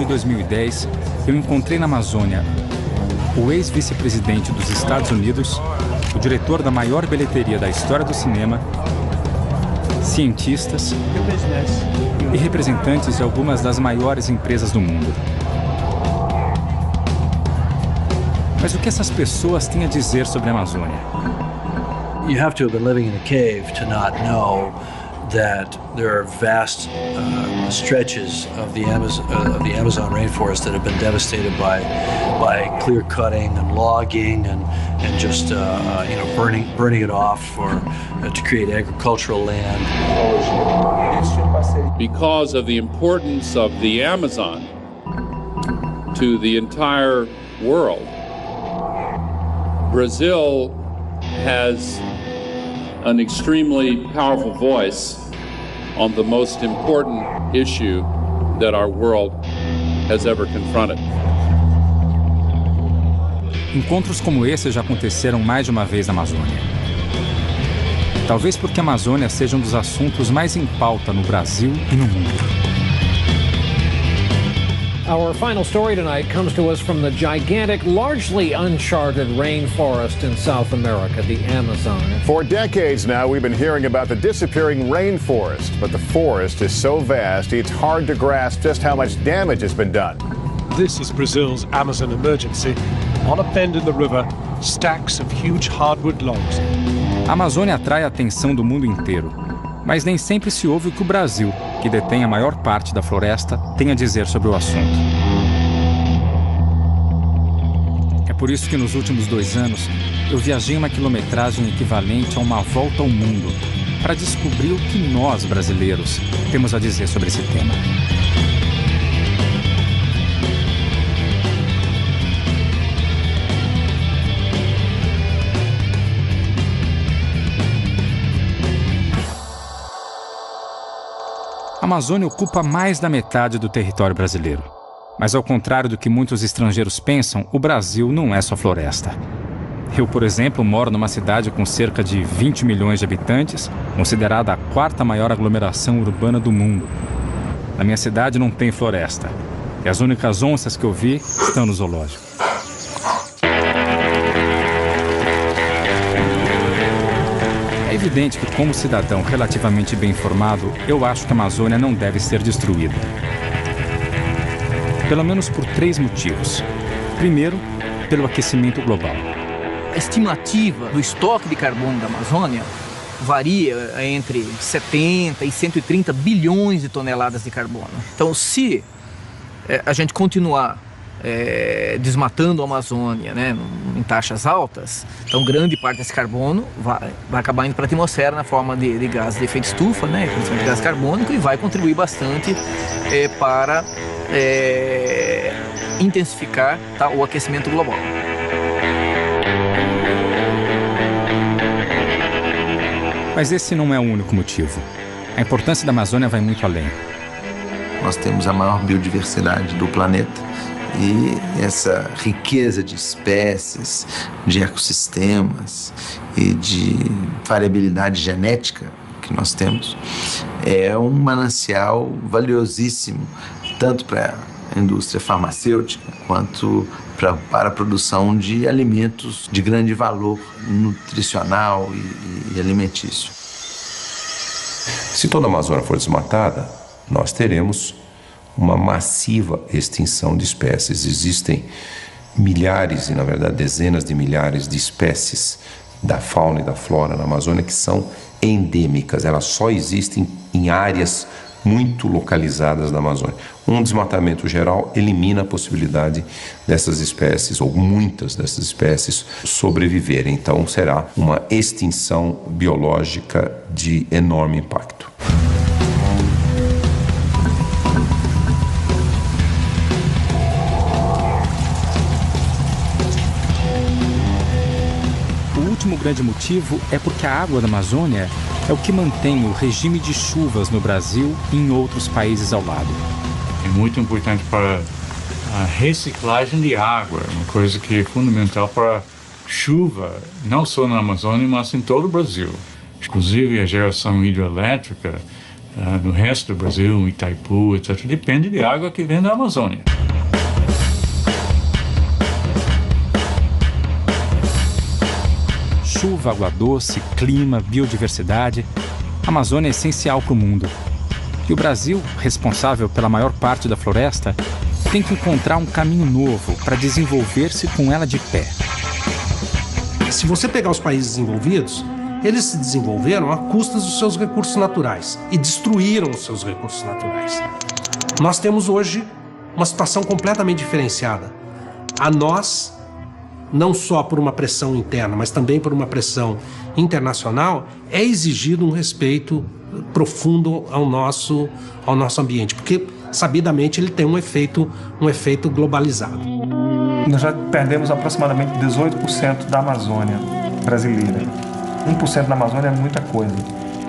de 2010, eu encontrei na Amazônia o ex-vice-presidente dos Estados Unidos, o diretor da maior bilheteria da história do cinema, cientistas e representantes de algumas das maiores empresas do mundo. Mas o que essas pessoas têm a dizer sobre a Amazônia? You have to have been living in a cave to not know that there are vast stretches of the Amazon rainforest that have been devastated by clear cutting and logging and just burning it off to create agricultural land. Because of the importance of the Amazon to the entire world, Brazil has an extremely powerful voice on the most important issue that our world has ever confronted. Encontros como esse já aconteceram mais de uma vez na Amazônia. Talvez porque a Amazônia seja um dos assuntos mais em pauta no Brasil e no mundo. Our final story tonight comes to us from the gigantic, largely uncharted rainforest in South America, the Amazon. For decades now, we've been hearing about the disappearing rainforest, but the forest is so vast, it's hard to grasp just how much damage has been done. This is Brazil's Amazon emergency. On a bend in the river, stacks of huge hardwood logs. A Amazônia atrai a atenção do mundo inteiro, mas nem sempre se ouve o que o Brasil, que detém a maior parte da floresta, tem a dizer sobre o assunto. É por isso que nos últimos 2 anos eu viajei uma quilometragem equivalente a uma volta ao mundo para descobrir o que nós, brasileiros, temos a dizer sobre esse tema. A Amazônia ocupa mais da metade do território brasileiro. Mas ao contrário do que muitos estrangeiros pensam, o Brasil não é só floresta. Eu, por exemplo, moro numa cidade com cerca de 20 milhões de habitantes, considerada a 4ª maior aglomeração urbana do mundo. Na minha cidade não tem floresta. E as únicas onças que eu vi estão no zoológico. É evidente que, como cidadão relativamente bem informado, eu acho que a Amazônia não deve ser destruída. Pelo menos por 3 motivos. Primeiro, pelo aquecimento global. A estimativa do estoque de carbono da Amazônia varia entre 70 e 130 bilhões de toneladas de carbono. Então, se a gente continuar desmatando a Amazônia, né, em taxas altas, então grande parte desse carbono vai acabar indo para a atmosfera na forma de gás de efeito estufa, né, principalmente gás carbônico, e vai contribuir bastante para intensificar, tá, o aquecimento global. Mas esse não é o único motivo. A importância da Amazônia vai muito além. Nós temos a maior biodiversidade do planeta e essa riqueza de espécies, de ecossistemas e de variabilidade genética que nós temos é um manancial valiosíssimo, tanto para a indústria farmacêutica quanto para a produção de alimentos de grande valor nutricional e alimentício. Se toda a Amazônia for desmatada, nós teremos uma massiva extinção de espécies. Existem milhares e, na verdade, dezenas de milhares de espécies da fauna e da flora na Amazônia que são endêmicas. Elas só existem em áreas muito localizadas da Amazônia. Um desmatamento geral elimina a possibilidade dessas espécies, ou muitas dessas espécies, sobreviverem. Então, será uma extinção biológica de enorme impacto. O último grande motivo é porque a água da Amazônia é o que mantém o regime de chuvas no Brasil e em outros países ao lado. É muito importante para a reciclagem de água, uma coisa que é fundamental para a chuva, não só na Amazônia, mas em todo o Brasil. Inclusive, a geração hidrelétrica no resto do Brasil, Itaipu, etc., depende de água que vem da Amazônia. Chuva, água doce, clima, biodiversidade. A Amazônia é essencial para o mundo. E o Brasil, responsável pela maior parte da floresta, tem que encontrar um caminho novo para desenvolver-se com ela de pé. Se você pegar os países desenvolvidos, eles se desenvolveram a custas dos seus recursos naturais e destruíram os seus recursos naturais. Nós temos hoje uma situação completamente diferenciada. A nós, não só por uma pressão interna, mas também por uma pressão internacional, é exigido um respeito profundo ao nosso ambiente, porque sabidamente ele tem um efeito globalizado. Nós já perdemos aproximadamente 18% da Amazônia brasileira. 1% da Amazônia é muita coisa.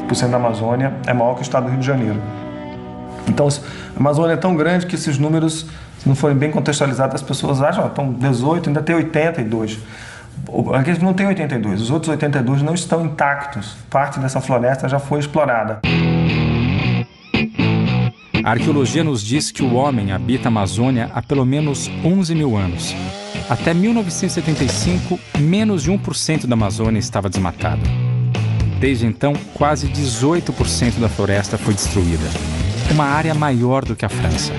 1% da Amazônia é maior que o estado do Rio de Janeiro. Então, a Amazônia é tão grande que esses números, se não forem bem contextualizados, as pessoas acham, então 18, ainda tem 82. Aqui não tem 82, os outros 82 não estão intactos. Parte dessa floresta já foi explorada. A arqueologia nos diz que o homem habita a Amazônia há pelo menos 11 mil anos. Até 1975, menos de 1% da Amazônia estava desmatada. Desde então, quase 18% da floresta foi destruída. Uma área maior do que a França.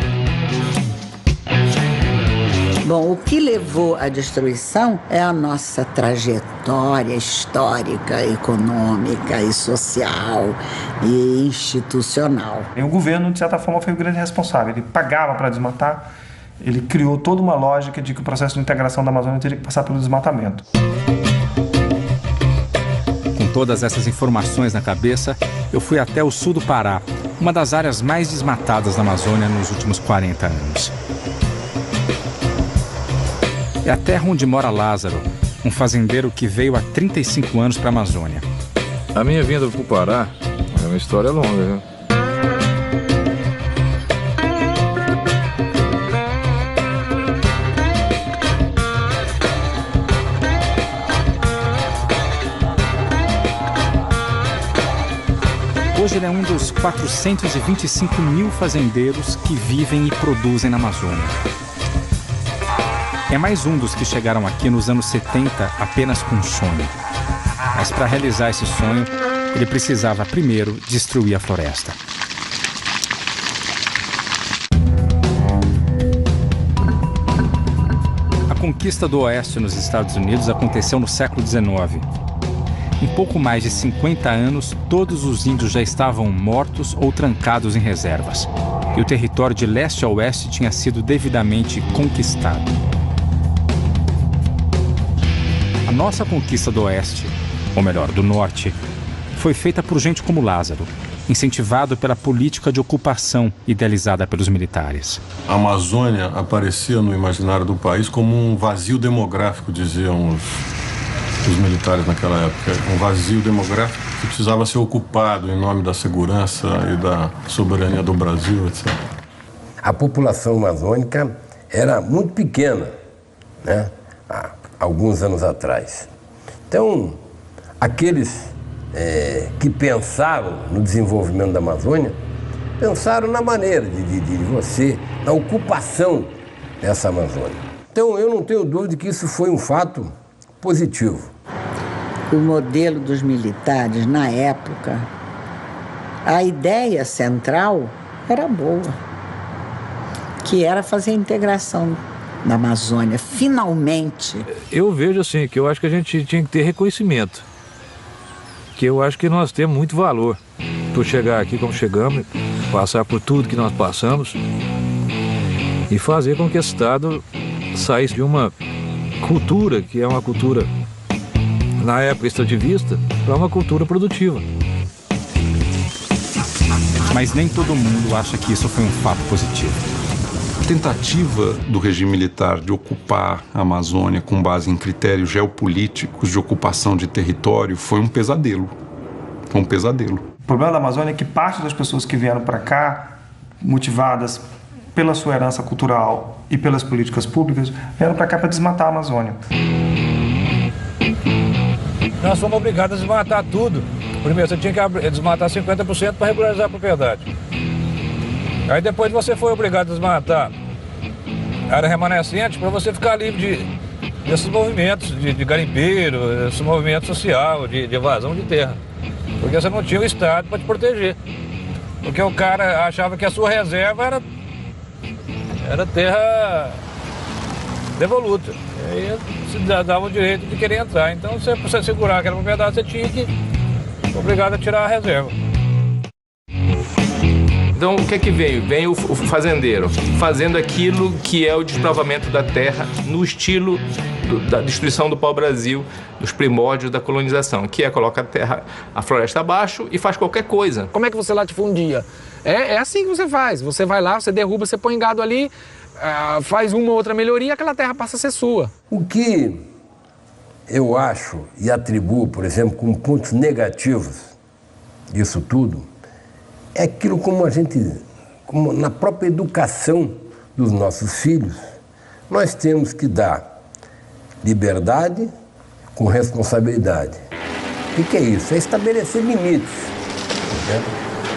Bom, o que levou à destruição é a nossa trajetória histórica, econômica e social e institucional. E o governo, de certa forma, foi o grande responsável. Ele pagava para desmatar, ele criou toda uma lógica de que o processo de integração da Amazônia teria que passar pelo desmatamento. Com todas essas informações na cabeça, eu fui até o sul do Pará, uma das áreas mais desmatadas da Amazônia nos últimos 40 anos. É a terra onde mora Lázaro, um fazendeiro que veio há 35 anos para a Amazônia. A minha vinda para o Pará é uma história longa, viu? Hoje ele é um dos 425 mil fazendeiros que vivem e produzem na Amazônia. É mais um dos que chegaram aqui nos anos 70 apenas com um sonho. Mas para realizar esse sonho, ele precisava primeiro destruir a floresta. A conquista do Oeste nos Estados Unidos aconteceu no século XIX. Em pouco mais de 50 anos, todos os índios já estavam mortos ou trancados em reservas. E o território de leste a oeste tinha sido devidamente conquistado. A nossa conquista do Oeste, ou melhor, do Norte, foi feita por gente como Lázaro, incentivado pela política de ocupação idealizada pelos militares. A Amazônia aparecia no imaginário do país como um vazio demográfico, diziam os militares naquela época. Um vazio demográfico que precisava ser ocupado em nome da segurança e da soberania do Brasil, etc. A população amazônica era muito pequena, né? Há alguns anos atrás. Então, aqueles que pensaram no desenvolvimento da Amazônia, pensaram na maneira de você, na ocupação dessa Amazônia. Então, eu não tenho dúvida que isso foi um fato positivo. O modelo dos militares, na época, a ideia central era boa, que era fazer a integração da Amazônia, finalmente. Eu vejo assim, que eu acho que a gente tinha que ter reconhecimento, que eu acho que nós temos muito valor por chegar aqui como chegamos, passar por tudo que nós passamos e fazer com que esse Estado saísse de uma cultura, que é uma cultura, na época extrativista, para uma cultura produtiva. Mas nem todo mundo acha que isso foi um fato positivo. A tentativa do regime militar de ocupar a Amazônia com base em critérios geopolíticos de ocupação de território foi um pesadelo. Foi um pesadelo. O problema da Amazônia é que parte das pessoas que vieram para cá, motivadas pela sua herança cultural e pelas políticas públicas, vieram para cá para desmatar a Amazônia. Nós somos obrigados a desmatar tudo Primeiro você tinha que desmatar 50% para regularizar a propriedade. Aí depois você foi obrigado a desmatar a área remanescente para você ficar livre desses movimentos de garimpeiro, esse movimento social, de evasão de terra. Porque você não tinha o Estado para te proteger. Porque o cara achava que a sua reserva era terra devoluta. E aí se dava o direito de querer entrar. Então, para você segurar aquela propriedade, você tinha que ser obrigado a tirar a reserva. Então, o que é que veio? Veio o fazendeiro, fazendo aquilo que é o desbravamento da terra no estilo da destruição do pau-brasil, dos primórdios da colonização, que é colocar a terra, a floresta abaixo e faz qualquer coisa. Como é que você latifundia? É assim que você faz. Você vai lá, você derruba, você põe gado ali, faz uma ou outra melhoria, aquela terra passa a ser sua. O que eu acho e atribuo, por exemplo, como pontos negativos disso tudo, é aquilo como na própria educação dos nossos filhos, nós temos que dar liberdade com responsabilidade. O que é isso? É estabelecer limites. Né?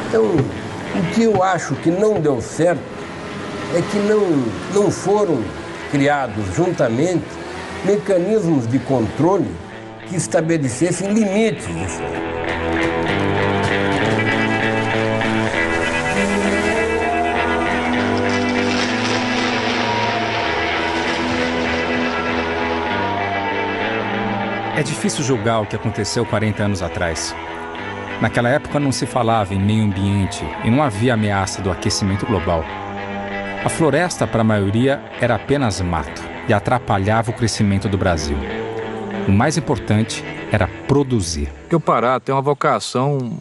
Então, o que eu acho que não deu certo é que não foram criados juntamente mecanismos de controle que estabelecessem limites disso. É difícil julgar o que aconteceu 40 anos atrás. Naquela época não se falava em meio ambiente e não havia ameaça do aquecimento global. A floresta, para a maioria, era apenas mato e atrapalhava o crescimento do Brasil. O mais importante era produzir. Porque o Pará tem uma vocação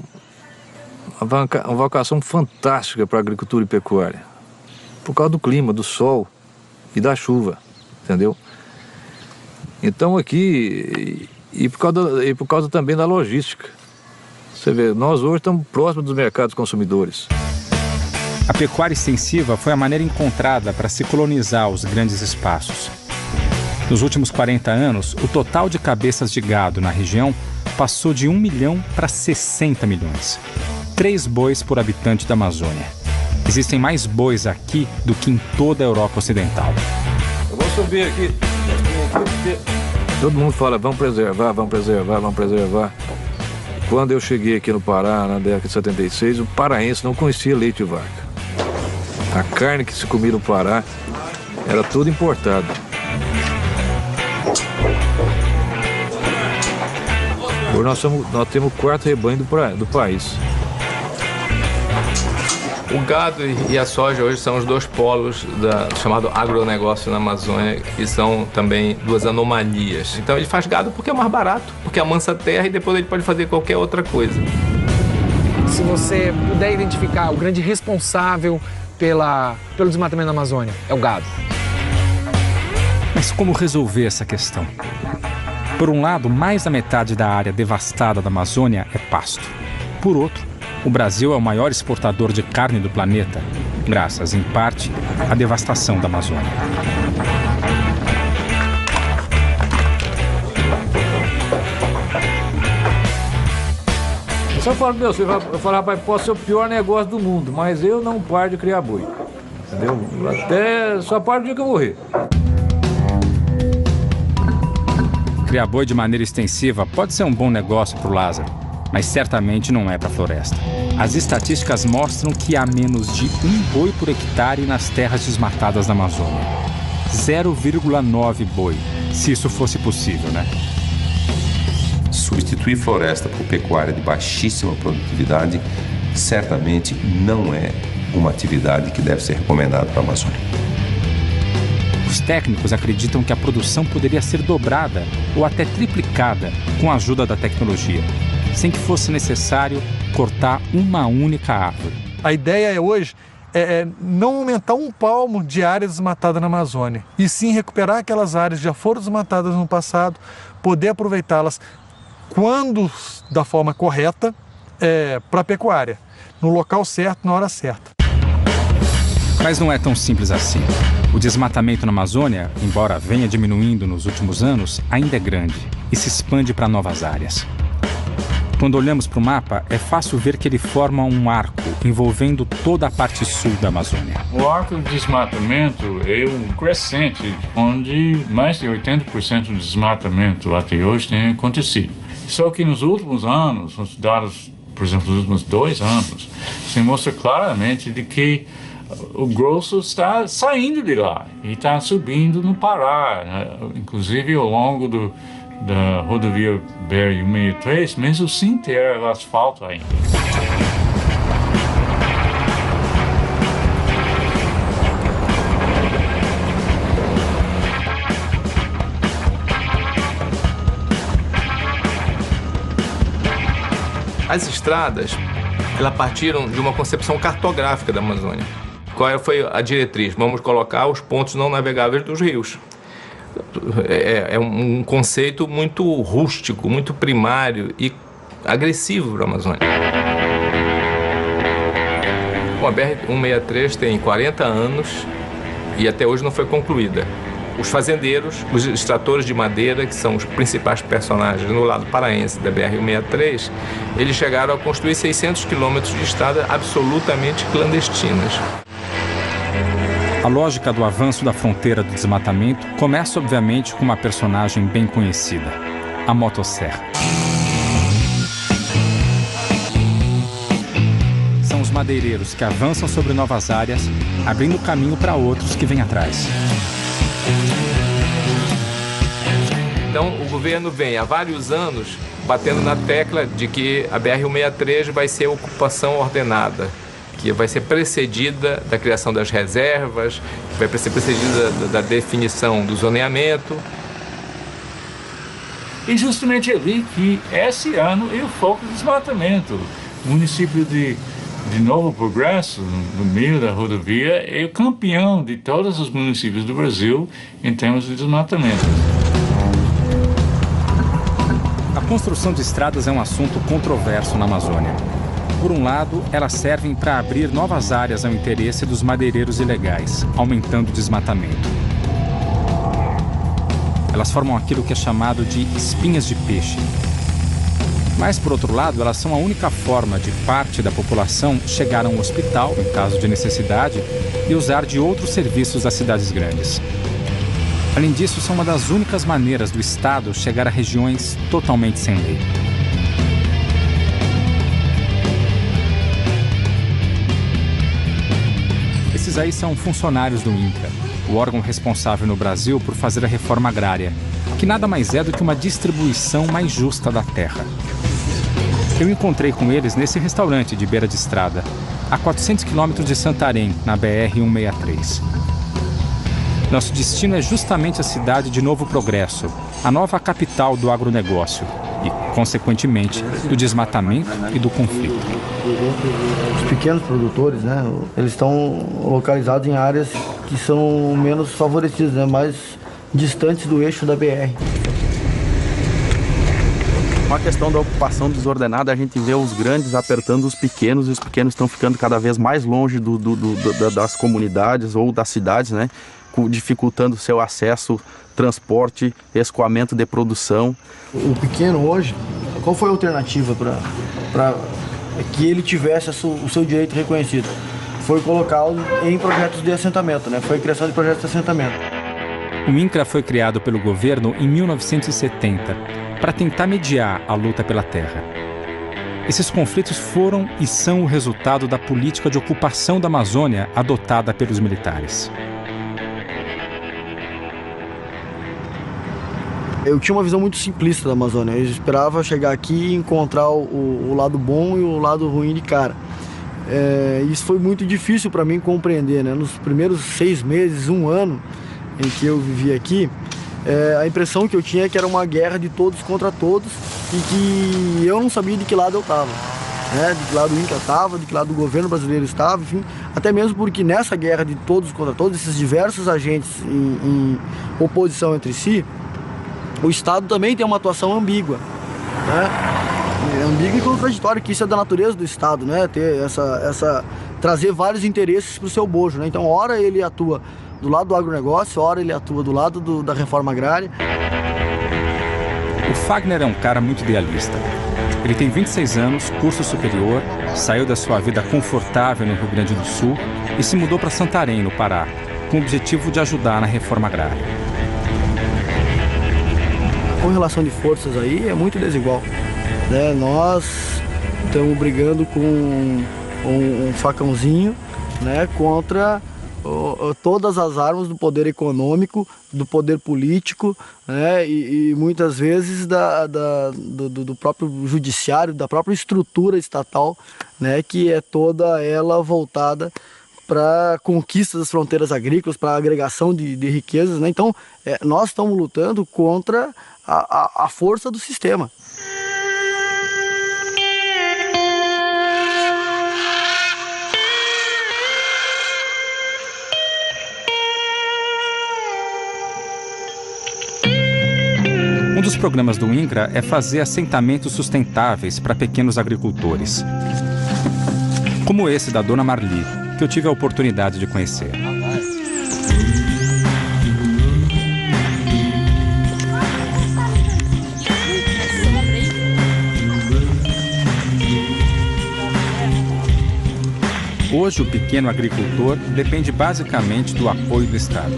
fantástica para a agricultura e pecuária. Por causa do clima, do sol e da chuva, entendeu? Então aqui, e por causa também da logística. Você vê, nós hoje estamos próximos dos mercados consumidores. A pecuária extensiva foi a maneira encontrada para se colonizar os grandes espaços. Nos últimos 40 anos, o total de cabeças de gado na região passou de 1 milhão para 60 milhões. 3 bois por habitante da Amazônia. Existem mais bois aqui do que em toda a Europa Ocidental. Eu vou subir aqui. Todo mundo fala, vamos preservar, vamos preservar, vamos preservar. Quando eu cheguei aqui no Pará, na década de 76, o paraense não conhecia leite de vaca. A carne que se comia no Pará era tudo importado. Hoje nós temos o 4º rebanho do país. O gado e a soja hoje são os 2 polos do chamado agronegócio na Amazônia, que são também 2 anomalias. Então ele faz gado porque é mais barato, porque amansa a terra e depois ele pode fazer qualquer outra coisa. Se você puder identificar o grande responsável pelo desmatamento da Amazônia, é o gado. Mas como resolver essa questão? Por um lado, mais da metade da área devastada da Amazônia é pasto. Por outro, o Brasil é o maior exportador de carne do planeta, graças, em parte, à devastação da Amazônia. Eu falo pro meu filho, eu falo, rapaz, pode ser o pior negócio do mundo, mas eu não paro de criar boi. Entendeu? Até só paro no dia que eu morrer. Criar boi de maneira extensiva pode ser um bom negócio para o Lázaro, mas certamente não é para a floresta. As estatísticas mostram que há menos de 1 boi por hectare nas terras desmatadas da Amazônia. 0,9 boi, se isso fosse possível, né? Substituir floresta por pecuária de baixíssima produtividade certamente não é uma atividade que deve ser recomendada para a Amazônia. Os técnicos acreditam que a produção poderia ser dobrada ou até triplicada com a ajuda da tecnologia, sem que fosse necessário cortar uma única árvore. A ideia hoje é não aumentar 1 palmo de área desmatada na Amazônia, e sim recuperar aquelas áreas que já foram desmatadas no passado, poder aproveitá-las quando da forma correta para a pecuária, no local certo, na hora certa. Mas não é tão simples assim. O desmatamento na Amazônia, embora venha diminuindo nos últimos anos, ainda é grande e se expande para novas áreas. Quando olhamos para o mapa, é fácil ver que ele forma um arco envolvendo toda a parte sul da Amazônia. O arco de desmatamento é um crescente, onde mais de 80% do desmatamento até hoje tem acontecido. Só que nos últimos anos, os dados, por exemplo, nos últimos 2 anos, se mostra claramente de que o grosso está saindo de lá e está subindo no Pará, né? Inclusive ao longo da rodovia BR-163, mesmo sem ter asfalto ainda. As estradas, elas partiram de uma concepção cartográfica da Amazônia. Qual foi a diretriz? Vamos colocar os pontos não navegáveis dos rios. É um conceito muito rústico, muito primário e agressivo para a Amazônia. Bom, a BR-163 tem 40 anos e até hoje não foi concluída. Os fazendeiros, os extratores de madeira, que são os principais personagens no lado paraense da BR-163, eles chegaram a construir 600 quilômetros de estrada absolutamente clandestinas. A lógica do avanço da fronteira do desmatamento começa, obviamente, com uma personagem bem conhecida, a motosserra. São os madeireiros que avançam sobre novas áreas, abrindo caminho para outros que vêm atrás. Então, o governo vem há vários anos batendo na tecla de que a BR-163 vai ser ocupação ordenada, que vai ser precedida da criação das reservas, que vai ser precedida da definição do zoneamento. E justamente ali que esse ano é o foco do desmatamento. O município de Novo Progresso, no meio da rodovia, é o campeão de todos os municípios do Brasil em termos de desmatamento. A construção de estradas é um assunto controverso na Amazônia. Por um lado, elas servem para abrir novas áreas ao interesse dos madeireiros ilegais, aumentando o desmatamento. Elas formam aquilo que é chamado de espinhas de peixe. Mas, por outro lado, elas são a única forma de parte da população chegar a um hospital, em caso de necessidade, e usar de outros serviços das cidades grandes. Além disso, são uma das únicas maneiras do Estado chegar a regiões totalmente sem lei. Esses aí são funcionários do INCRA, o órgão responsável no Brasil por fazer a reforma agrária, que nada mais é do que uma distribuição mais justa da terra. Eu encontrei com eles nesse restaurante de beira de estrada, a 400 quilômetros de Santarém, na BR-163. Nosso destino é justamente a cidade de Novo Progresso, a nova capital do agronegócio e, consequentemente, do desmatamento e do conflito. Os pequenos produtores, né, eles estão localizados em áreas que são menos favorecidas, né, mais distantes do eixo da BR. Com a questão da ocupação desordenada, a gente vê os grandes apertando os pequenos e os pequenos estão ficando cada vez mais longe das comunidades ou das cidades, né, dificultando seu acesso, transporte, escoamento de produção. O pequeno hoje, qual foi a alternativa para que ele tivesse o seu direito reconhecido? Foi colocá-lo em projetos de assentamento, né? Foi a criação de projetos de assentamento. O INCRA foi criado pelo governo em 1970 para tentar mediar a luta pela terra. Esses conflitos foram e são o resultado da política de ocupação da Amazônia adotada pelos militares. Eu tinha uma visão muito simplista da Amazônia. Eu esperava chegar aqui e encontrar o lado bom e o lado ruim de cara. Isso foi muito difícil para mim compreender, né? Nos primeiros 6 meses, 1 ano em que eu vivi aqui, a impressão que eu tinha é que era uma guerra de todos contra todos e que eu não sabia de que lado eu estava. Né? De que lado o INCRA estava, de que lado o governo brasileiro estava, enfim. Até mesmo porque nessa guerra de todos contra todos, esses diversos agentes em oposição entre si, o Estado também tem uma atuação ambígua, né? Ambígua e contraditória, que isso é da natureza do Estado, né? Ter trazer vários interesses para o seu bojo, né? Então, ora ele atua do lado do agronegócio, ora ele atua do lado da reforma agrária. O Fagner é um cara muito idealista. Ele tem 26 anos, curso superior, saiu da sua vida confortável no Rio Grande do Sul e se mudou para Santarém, no Pará, com o objetivo de ajudar na reforma agrária. A correlação de forças aí é muito desigual, né? Nós estamos brigando com um facãozinho, né, contra todas as armas do poder econômico, do poder político, né, e muitas vezes do próprio judiciário, da própria estrutura estatal, né, que é toda ela voltada para a conquista das fronteiras agrícolas, para a agregação de riquezas, né? Então, nós estamos lutando contra a força do sistema. Um dos programas do INCRA é fazer assentamentos sustentáveis para pequenos agricultores. Como esse da Dona Marli, que eu tive a oportunidade de conhecer. Hoje, o pequeno agricultor depende basicamente do apoio do Estado.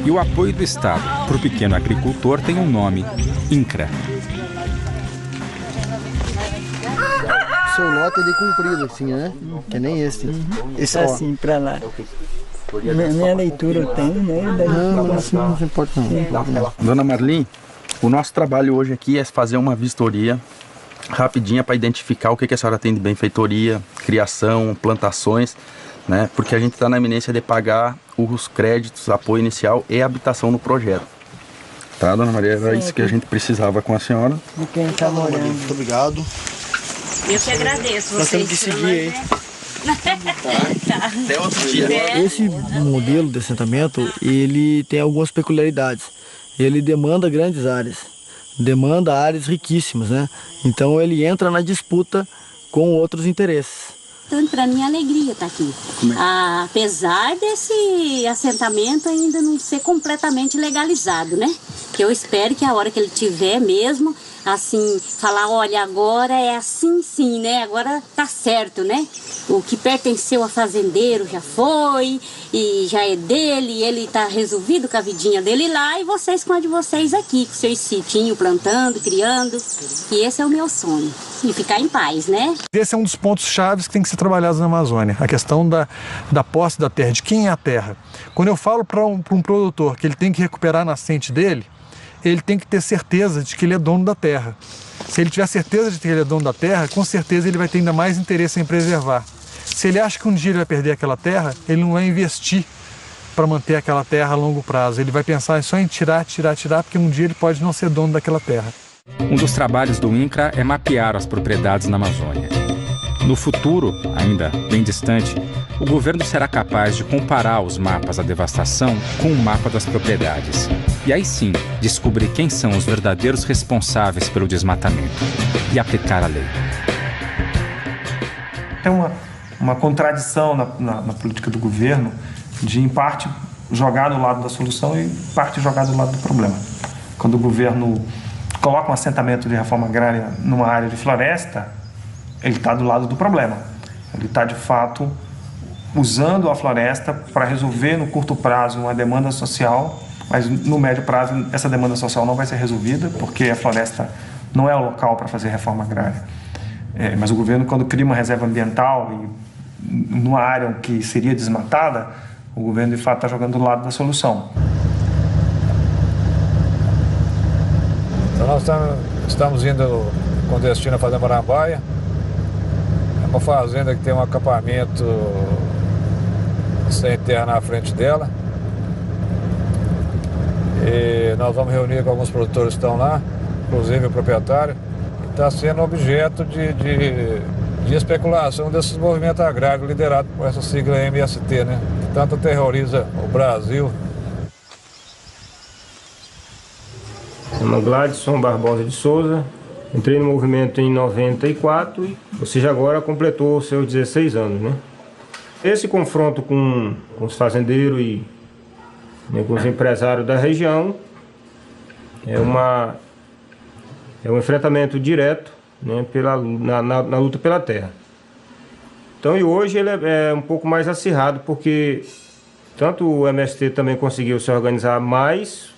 E o apoio do Estado para o pequeno agricultor tem um nome: INCRA. Seu nota de comprido, assim, né? Que nem esse. Esse assim, pra lá. Minha leitura eu tenho, né? Não importa não. Dona Marli, o nosso trabalho hoje aqui é fazer uma vistoria rapidinha para identificar o que a senhora tem de benfeitoria, criação, plantações, né? Porque a gente está na iminência de pagar os créditos, apoio inicial e habitação no projeto. Tá, Dona Maria? Era isso que a gente precisava com a senhora. De quem está morando. Muito obrigado. Eu que agradeço. Nós temos que seguir aí. Tá. Até outro dia. Esse modelo de assentamento, ele tem algumas peculiaridades. Ele demanda grandes áreas, demanda áreas riquíssimas, né? Então ele entra na disputa com outros interesses. Tanto para mim é alegria estar aqui. Apesar desse assentamento ainda não ser completamente legalizado, né? Que eu espero que a hora que ele tiver mesmo, assim, falar, olha, agora é assim sim, né? Agora tá certo, né? O que pertenceu a fazendeiro já foi, e já é dele, ele tá resolvido com a vidinha dele lá, e vocês com a de vocês aqui, com seus sitinhos, plantando, criando. E esse é o meu sonho, e ficar em paz, né? Esse é um dos pontos chaves que tem que ser trabalhados na Amazônia, a questão da posse da terra, de quem é a terra. Quando eu falo para um produtor que ele tem que recuperar a nascente dele, ele tem que ter certeza de que ele é dono da terra. Se ele tiver certeza de que ele é dono da terra, com certeza ele vai ter ainda mais interesse em preservar. Se ele acha que um dia ele vai perder aquela terra, ele não vai investir para manter aquela terra a longo prazo. Ele vai pensar só em tirar, porque um dia ele pode não ser dono daquela terra. Um dos trabalhos do INCRA é mapear as propriedades na Amazônia. No futuro, ainda bem distante, o governo será capaz de comparar os mapas da devastação com o mapa das propriedades. E aí sim, descobrir quem são os verdadeiros responsáveis pelo desmatamento e aplicar a lei. Tem uma contradição na política do governo de, em parte, jogar do lado da solução e, em parte, jogar do lado do problema. Quando o governo coloca um assentamento de reforma agrária numa área de floresta, ele está do lado do problema. Ele está, de fato, usando a floresta para resolver, no curto prazo, uma demanda social, mas no médio prazo essa demanda social não vai ser resolvida, porque a floresta não é o local para fazer reforma agrária. Mas o governo, quando cria uma reserva ambiental e numa área que seria desmatada, o governo, de fato, está jogando do lado da solução. Então nós estamos indo com destino a fazer Marambaia. É uma fazenda que tem um acampamento sem terra na frente dela. E nós vamos reunir com alguns produtores que estão lá, inclusive o proprietário, que está sendo objeto de especulação desses movimentos agrários liderados por essa sigla MST, né? Que tanto terroriza o Brasil. Chama Gladson Barbosa de Souza. Entrei no movimento em 94, ou seja, agora completou seus 16 anos, né? Esse confronto com os fazendeiros e com os empresários da região é um enfrentamento direto né, na luta pela terra. Então, e hoje ele é um pouco mais acirrado, porque tanto o MST também conseguiu se organizar mais,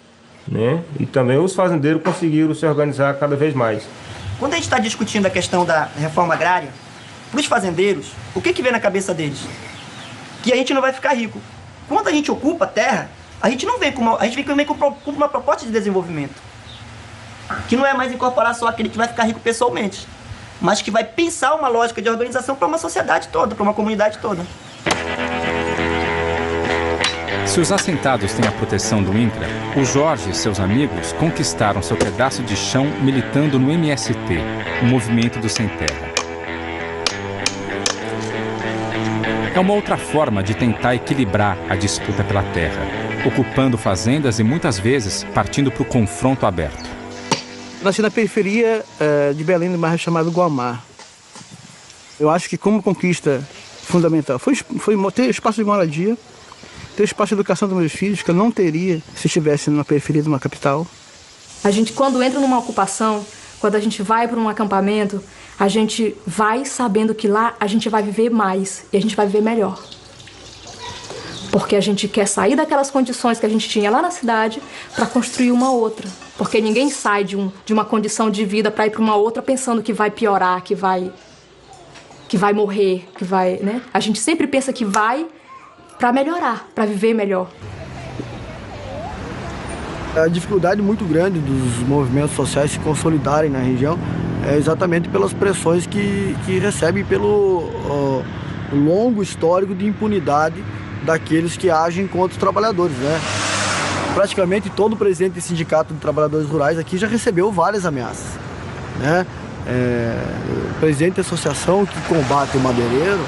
né, e também os fazendeiros conseguiram se organizar cada vez mais. Quando a gente está discutindo a questão da reforma agrária, para os fazendeiros, o que vem na cabeça deles? Que a gente não vai ficar rico. Quando a gente ocupa a terra, a gente vem com uma proposta de desenvolvimento. Que não é mais incorporar só aquele que vai ficar rico pessoalmente, mas que vai pensar uma lógica de organização para uma sociedade toda, para uma comunidade toda. Se os assentados têm a proteção do INCRA, o Jorge e seus amigos conquistaram seu pedaço de chão militando no MST, o Movimento do Sem Terra. É uma outra forma de tentar equilibrar a disputa pela terra, ocupando fazendas e muitas vezes partindo para o confronto aberto. Nasci na periferia de Belém, num bairro chamado Guamá. Eu acho que como conquista fundamental foi ter espaço de moradia, ter espaço de educação dos meus filhos, que eu não teria se estivesse numa periferia de uma capital. A gente, quando entra numa ocupação, quando a gente vai para um acampamento, a gente vai sabendo que lá a gente vai viver mais e a gente vai viver melhor. Porque a gente quer sair daquelas condições que a gente tinha lá na cidade para construir uma outra. Porque ninguém sai de uma condição de vida para ir para uma outra pensando que vai piorar, que vai morrer, que vai, né? A gente sempre pensa que vai para melhorar, para viver melhor. A dificuldade muito grande dos movimentos sociais se consolidarem na região é exatamente pelas pressões que recebem pelo longo histórico de impunidade daqueles que agem contra os trabalhadores, né? Praticamente todo o presidente do Sindicato de Trabalhadores Rurais aqui já recebeu várias ameaças, né? O presidente da associação que combate o madeireiro,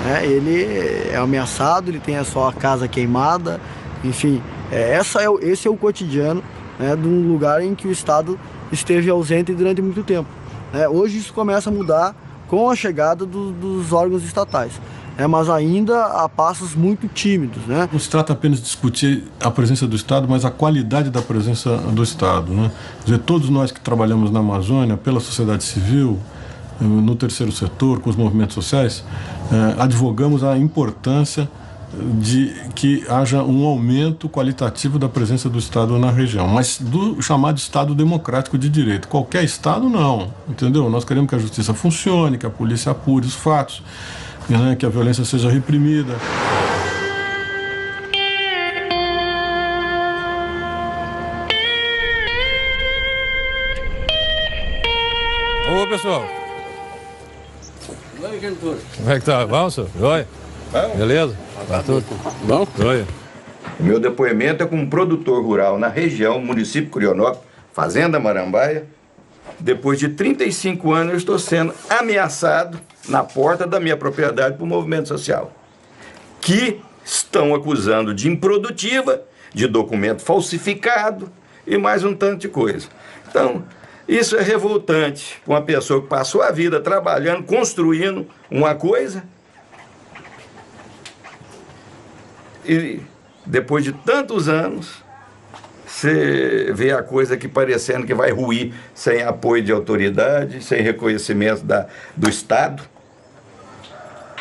né, ele é ameaçado, ele tem a sua casa queimada, enfim, esse é o cotidiano, né, de um lugar em que o Estado esteve ausente durante muito tempo. Hoje isso começa a mudar com a chegada dos órgãos estatais, mas ainda há passos muito tímidos, né? Não se trata apenas de discutir a presença do Estado, mas a qualidade da presença do Estado, né? Quer dizer, todos nós que trabalhamos na Amazônia, pela sociedade civil, no terceiro setor, com os movimentos sociais, advogamos a importância de que haja um aumento qualitativo da presença do Estado na região, mas do chamado Estado democrático de direito. Qualquer Estado não, entendeu? Nós queremos que a justiça funcione, que a polícia apure os fatos, né, que a violência seja reprimida. Ô, pessoal. Como é que tá? Vamos, senhor? Joia? Beleza? Tá tudo bom? Joia. O meu depoimento é como produtor rural na região, município Curionópolis, Fazenda Marambaia. Depois de 35 anos, eu estou sendo ameaçado na porta da minha propriedade por movimento social, que estão acusando de improdutiva, de documento falsificado e mais um tanto de coisa. Então, isso é revoltante para uma pessoa que passou a vida trabalhando, construindo uma coisa, e depois de tantos anos, você vê a coisa que parecendo que vai ruir sem apoio de autoridade, sem reconhecimento do Estado.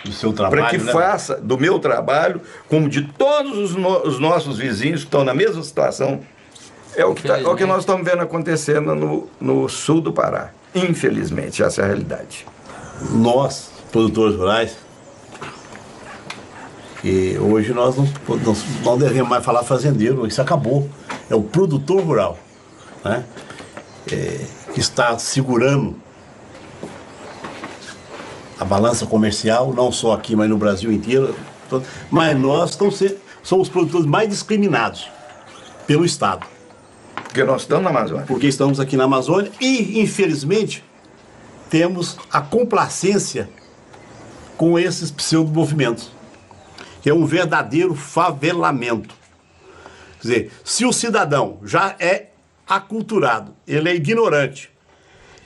Do seu trabalho, para que faça do meu trabalho, como de todos os nossos vizinhos que estão na mesma situação. É o que nós estamos vendo acontecendo no sul do Pará. Infelizmente, essa é a realidade. Nós, produtores rurais, e hoje nós não devemos mais falar fazendeiro, isso acabou. É o produtor rural, né? Que está segurando a balança comercial, não só aqui, mas no Brasil inteiro. Mas nós somos os produtores mais discriminados pelo Estado. Porque nós estamos na Amazônia. Porque estamos aqui na Amazônia e, infelizmente, temos a complacência com esses pseudo-movimentos, que é um verdadeiro favelamento. Quer dizer, se o cidadão já é aculturado, ele é ignorante,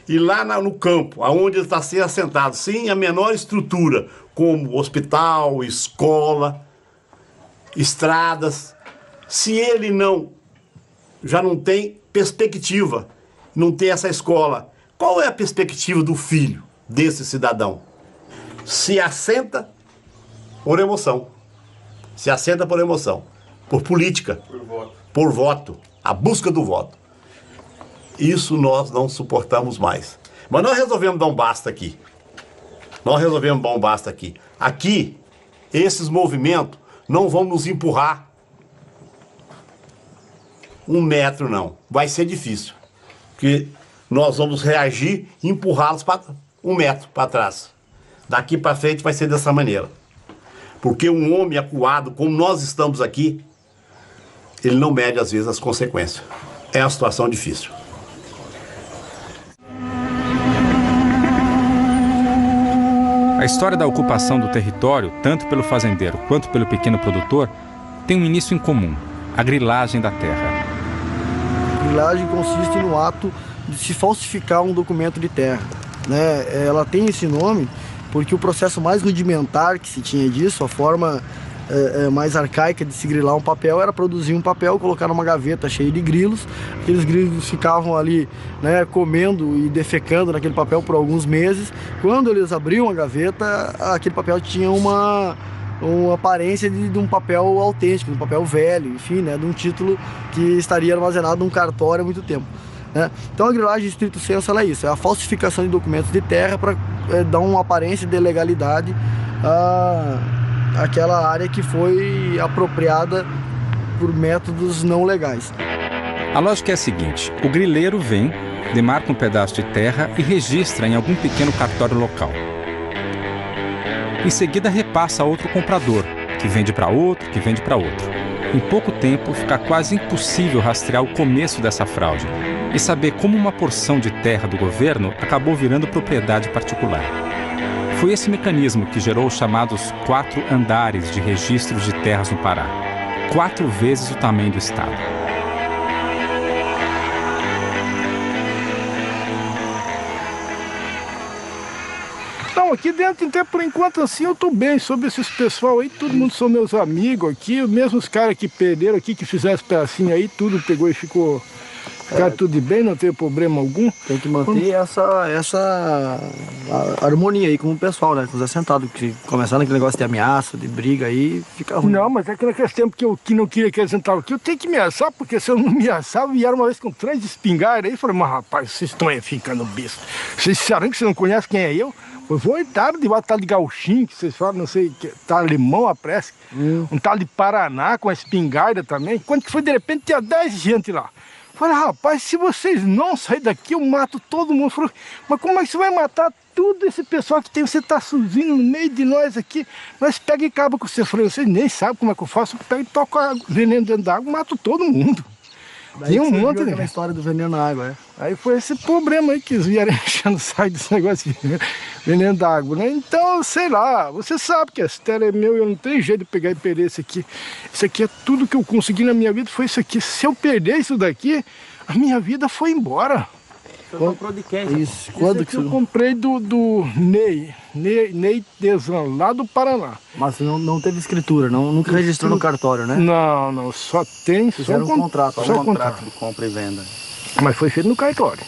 e lá no campo, onde ele está sendo assentado, sem a menor estrutura, como hospital, escola, estradas, se ele já não tem perspectiva, não tem essa escola Qual é a perspectiva do filho desse cidadão? Se assenta por emoção. Se assenta por emoção. Por política. Por voto. A busca do voto. Isso nós não suportamos mais. Mas nós resolvemos dar um basta aqui. Aqui, esses movimentos não vão nos empurrar 1 metro, não. Vai ser difícil. Porque nós vamos reagir e empurrá-los 1 metro para trás. Daqui para frente vai ser dessa maneira. Porque um homem acuado, como nós estamos aqui, ele não mede, às vezes, as consequências. É uma situação difícil. A história da ocupação do território, tanto pelo fazendeiro quanto pelo pequeno produtor, tem um início em comum: a grilagem da terra. A grilagem consiste no ato de se falsificar um documento de terra, né? Ela tem esse nome porque o processo mais rudimentar que se tinha disso, a forma mais arcaica de se grilar um papel, era produzir um papel, colocar numa gaveta cheia de grilos. Aqueles grilos ficavam ali, né, comendo e defecando naquele papel por alguns meses. Quando eles abriam a gaveta, aquele papel tinha uma aparência de um papel autêntico, de um papel velho, enfim, né, de um título que estaria armazenado num cartório há muito tempo, né? Então a grilagem, em estrito senso, ela é isso, é a falsificação de documentos de terra para dar uma aparência de legalidade àquela área que foi apropriada por métodos não legais. A lógica é a seguinte: o grileiro vem, demarca um pedaço de terra e registra em algum pequeno cartório local. Em seguida repassa a outro comprador, que vende para outro, que vende para outro. Em pouco tempo fica quase impossível rastrear o começo dessa fraude e saber como uma porção de terra do governo acabou virando propriedade particular. Foi esse mecanismo que gerou os chamados 4 andares de registros de terras no Pará, 4 vezes o tamanho do estado. Não, aqui dentro, então, por enquanto, assim, eu tô bem. Sobre esses pessoal aí, todo mundo são meus amigos aqui. Mesmo os caras que perderam aqui, que fizeram esse pedacinho aí, tudo pegou e ficou... Ficar tudo bem, não teve problema algum. Tem que manter essa harmonia aí com o pessoal, né? Com os assentados, que começando aquele negócio de ameaça, de briga aí, fica ruim. Não, mas é que naquele tempo que não queria que eles entravam aqui, eu tenho que ameaçar, porque se eu não ameaçava, vieram uma vez com 3 espingardas aí, falei, mas rapaz, vocês estão aí ficando besta. Vocês disseram que vocês não conhecem quem é eu? Eu vou entrar de tal de gauchinho, que vocês falam, não sei, que tá alemão a pressa, um tal de Paraná com a espingarda também. Quando que foi, de repente, tinha 10 gente lá. Falei, rapaz, se vocês não saírem daqui, eu mato todo mundo. Falei, mas como é que você vai matar todo esse pessoal que tem? Você tá sozinho no meio de nós aqui. Nós pega e acaba com você. Falei, vocês nem sabem como é que eu faço. Eu pego e toco veneno dentro da água, mato todo mundo. Daí tem um monte de história do veneno na água, é. Aí foi esse problema aí que eles vieram enchendo o saco desse negócio de veneno da água, né? Então, sei lá, você sabe que essa terra é meu e eu não tenho jeito de pegar e perder isso aqui. Isso aqui é tudo que eu consegui na minha vida, foi isso aqui. Se eu perder isso daqui, a minha vida foi embora. Você comprou de quem? Isso. Quando que eu comprei do Ney Desan, lá do Paraná. Mas você não teve escritura, nunca registrou no cartório, né? Não, só tem... Fizeram um contrato, só um contrato de compra e venda. Mas foi feito no cartório.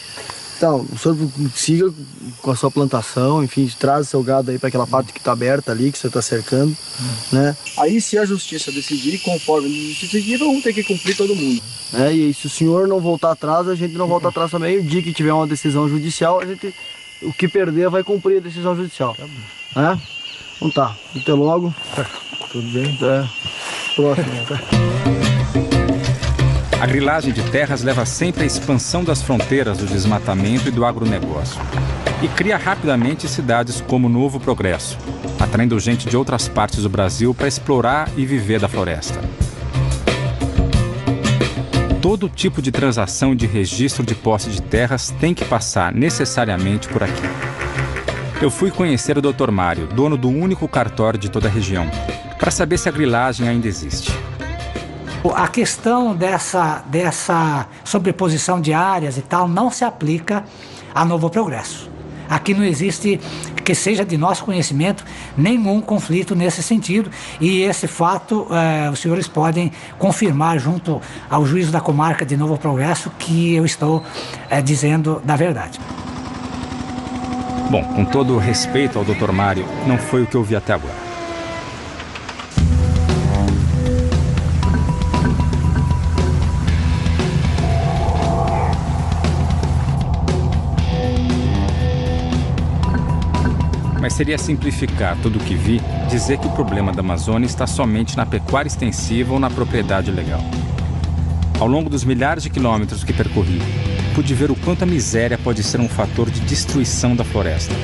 Então, o senhor siga com a sua plantação, enfim, traz o seu gado aí para aquela parte que está aberta ali, que você está cercando, né? Aí, se a justiça decidir, conforme a justiça decidir, vamos ter que cumprir todo mundo. Né? E se o senhor não voltar atrás, a gente não volta atrás também. O dia que tiver uma decisão judicial, o que perder vai cumprir a decisão judicial. Né? Então tá, até logo. Tudo bem? Até próximo. A grilagem de terras leva sempre à expansão das fronteiras do desmatamento e do agronegócio. E cria rapidamente cidades como Novo Progresso, atraindo gente de outras partes do Brasil para explorar e viver da floresta. Todo tipo de transação e de registro de posse de terras tem que passar necessariamente por aqui. Eu fui conhecer o Dr. Mário, dono do único cartório de toda a região, para saber se a grilagem ainda existe. A questão dessa sobreposição de áreas e tal não se aplica a Novo Progresso. Aqui não existe, que seja de nosso conhecimento, nenhum conflito nesse sentido, e esse fato os senhores podem confirmar junto ao juízo da comarca de Novo Progresso que eu estou dizendo da verdade. Bom, com todo o respeito ao Dr. Mário, não foi o que eu vi até agora. Mas seria simplificar tudo o que vi, dizer que o problema da Amazônia está somente na pecuária extensiva ou na propriedade legal. Ao longo dos milhares de quilômetros que percorri, pude ver o quanto a miséria pode ser um fator de destruição da floresta.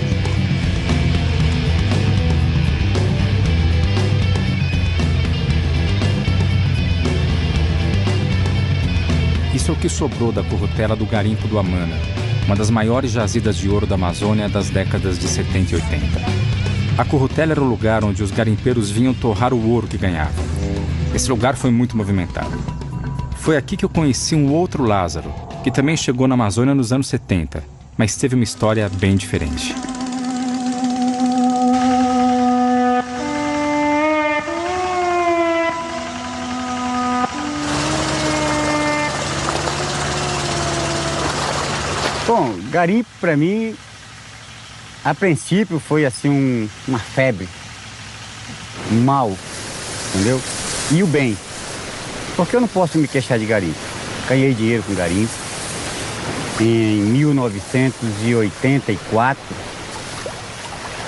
Isso é o que sobrou da currutela do garimpo do Amana, uma das maiores jazidas de ouro da Amazônia das décadas de 70 e 80. A currutela era o lugar onde os garimpeiros vinham torrar o ouro que ganhavam. Esse lugar foi muito movimentado. Foi aqui que eu conheci um outro Lázaro, que também chegou na Amazônia nos anos 70, mas teve uma história bem diferente. Bom, garimpo para mim, a princípio foi assim uma febre, um mal, entendeu? E o bem, porque eu não posso me queixar de garimpo. Ganhei dinheiro com garimpo em 1984,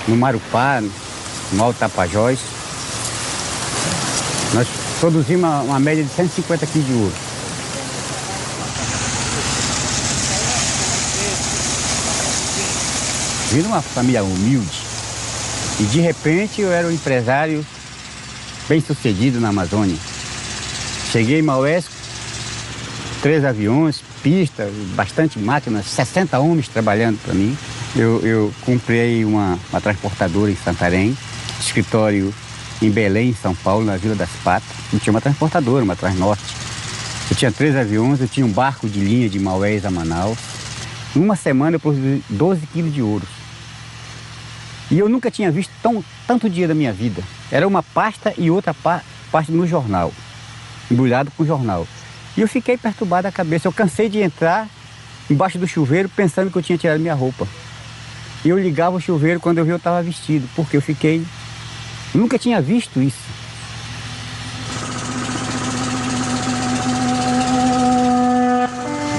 no Marupá, no Alto Tapajós. Nós produzimos uma média de 150 quilos de ouro. Vim de uma família humilde e de repente eu era um empresário bem sucedido na Amazônia. Cheguei em Maués, 3 aviões, pista, bastante máquinas, 60 homens trabalhando para mim. Eu comprei uma transportadora em Santarém, escritório em Belém, em São Paulo, na Vila das Patas. Eu tinha uma transportadora, uma Transnorte. Eu tinha 3 aviões, eu tinha um barco de linha de Maués a Manaus. Numa semana eu produzi 12 quilos de ouro. E eu nunca tinha visto tanto dinheiro da minha vida. Era uma pasta e outra pasta no jornal, embrulhado com jornal. E eu fiquei perturbado da cabeça. Eu cansei de entrar embaixo do chuveiro pensando que eu tinha tirado minha roupa. E eu ligava o chuveiro quando eu vi eu estava vestido, porque eu nunca tinha visto isso.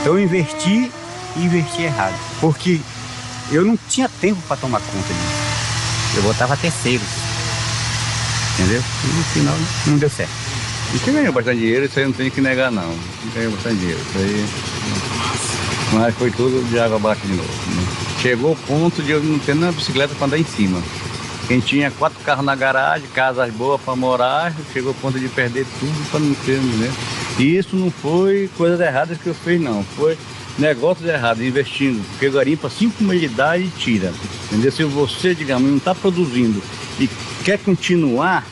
Então eu investi errado, porque eu não tinha tempo para tomar conta disso. Eu botava terceiros, entendeu? E no final não deu certo. E você ganhou bastante dinheiro, isso aí não tem que negar não. Ganhou bastante dinheiro, isso aí... Mas foi tudo de água abaixo de novo, né? Chegou o ponto de eu não ter nenhuma bicicleta para andar em cima. Quem tinha 4 carros na garagem, casas boas para morar, chegou ao ponto de perder tudo para não ter, né? E isso não foi coisas erradas que eu fiz não, foi negócios errados, investindo, porque garimpa 5 meses de idade e tira, entendeu? Se você, digamos, não está produzindo e quer continuar,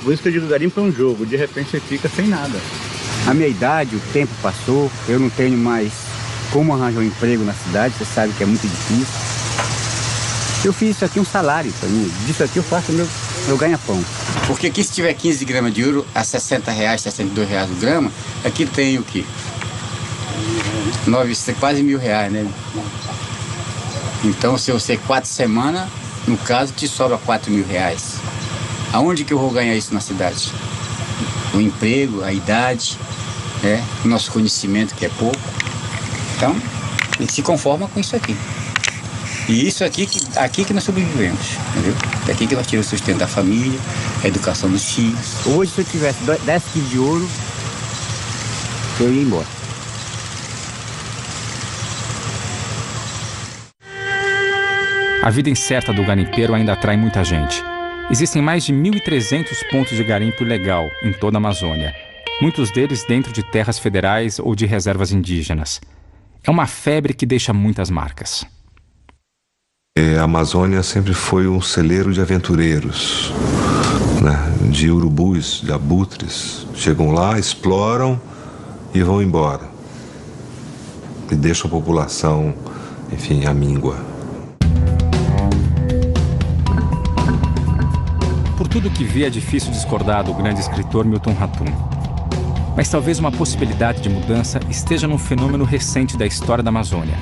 por isso que eu digo, garimpo é um jogo, de repente você fica sem nada. A minha idade, o tempo passou, eu não tenho mais como arranjar um emprego na cidade, você sabe que é muito difícil. Eu fiz isso aqui um salário para mim, disso aqui eu faço meu ganha-pão. Porque aqui se tiver 15 gramas de ouro a R$60, R$62 o grama, aqui tem o quê? Quase R$1.000, né? Então se eu ser 4 semanas, no caso te sobra R$4.000. Aonde que eu vou ganhar isso na cidade? O emprego, a idade, né? O nosso conhecimento que é pouco. Então, a gente se conforma com isso aqui. E isso aqui que nós sobrevivemos, entendeu? Daqui que nós tiramos o sustento da família, a educação dos filhos. Hoje, se eu tivesse 10 quilos de ouro, eu ia embora. A vida incerta do garimpeiro ainda atrai muita gente. Existem mais de 1.300 pontos de garimpo ilegal em toda a Amazônia, muitos deles dentro de terras federais ou de reservas indígenas. É uma febre que deixa muitas marcas. A Amazônia sempre foi um celeiro de aventureiros, né? De urubus, de abutres. Chegam lá, exploram e vão embora. E deixam a população, enfim, à míngua. Por tudo que vi, é difícil discordar do grande escritor Milton Ratum. Mas talvez uma possibilidade de mudança esteja num fenômeno recente da história da Amazônia: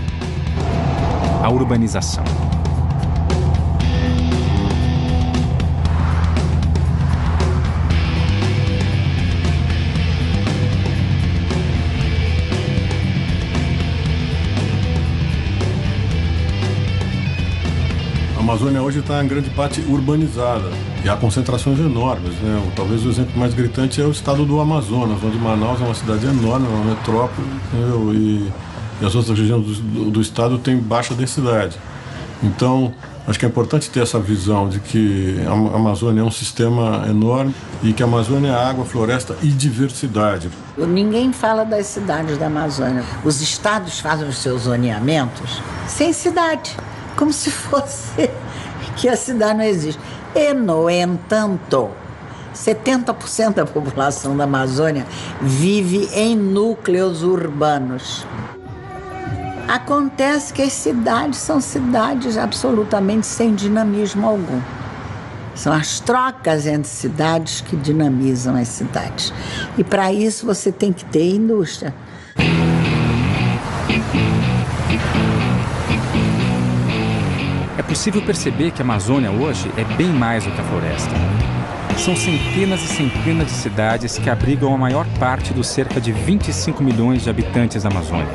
a urbanização. Amazônia hoje está em grande parte urbanizada e há concentrações enormes, né? Talvez o exemplo mais gritante é o estado do Amazonas, onde Manaus é uma cidade enorme, uma metrópole, entendeu? E as outras regiões do estado têm baixa densidade. Então, acho que é importante ter essa visão de que a Amazônia é um sistema enorme e que a Amazônia é água, floresta e diversidade. Ninguém fala das cidades da Amazônia. Os estados fazem os seus zoneamentos sem cidade, como se fosse que a cidade não existe. E, no entanto, 70% da população da Amazônia vive em núcleos urbanos. Acontece que as cidades são cidades absolutamente sem dinamismo algum. São as trocas entre cidades que dinamizam as cidades. E para isso você tem que ter indústria. É possível perceber que a Amazônia hoje é bem mais do que a floresta. São centenas e centenas de cidades que abrigam a maior parte dos cerca de 25 milhões de habitantes da Amazônia.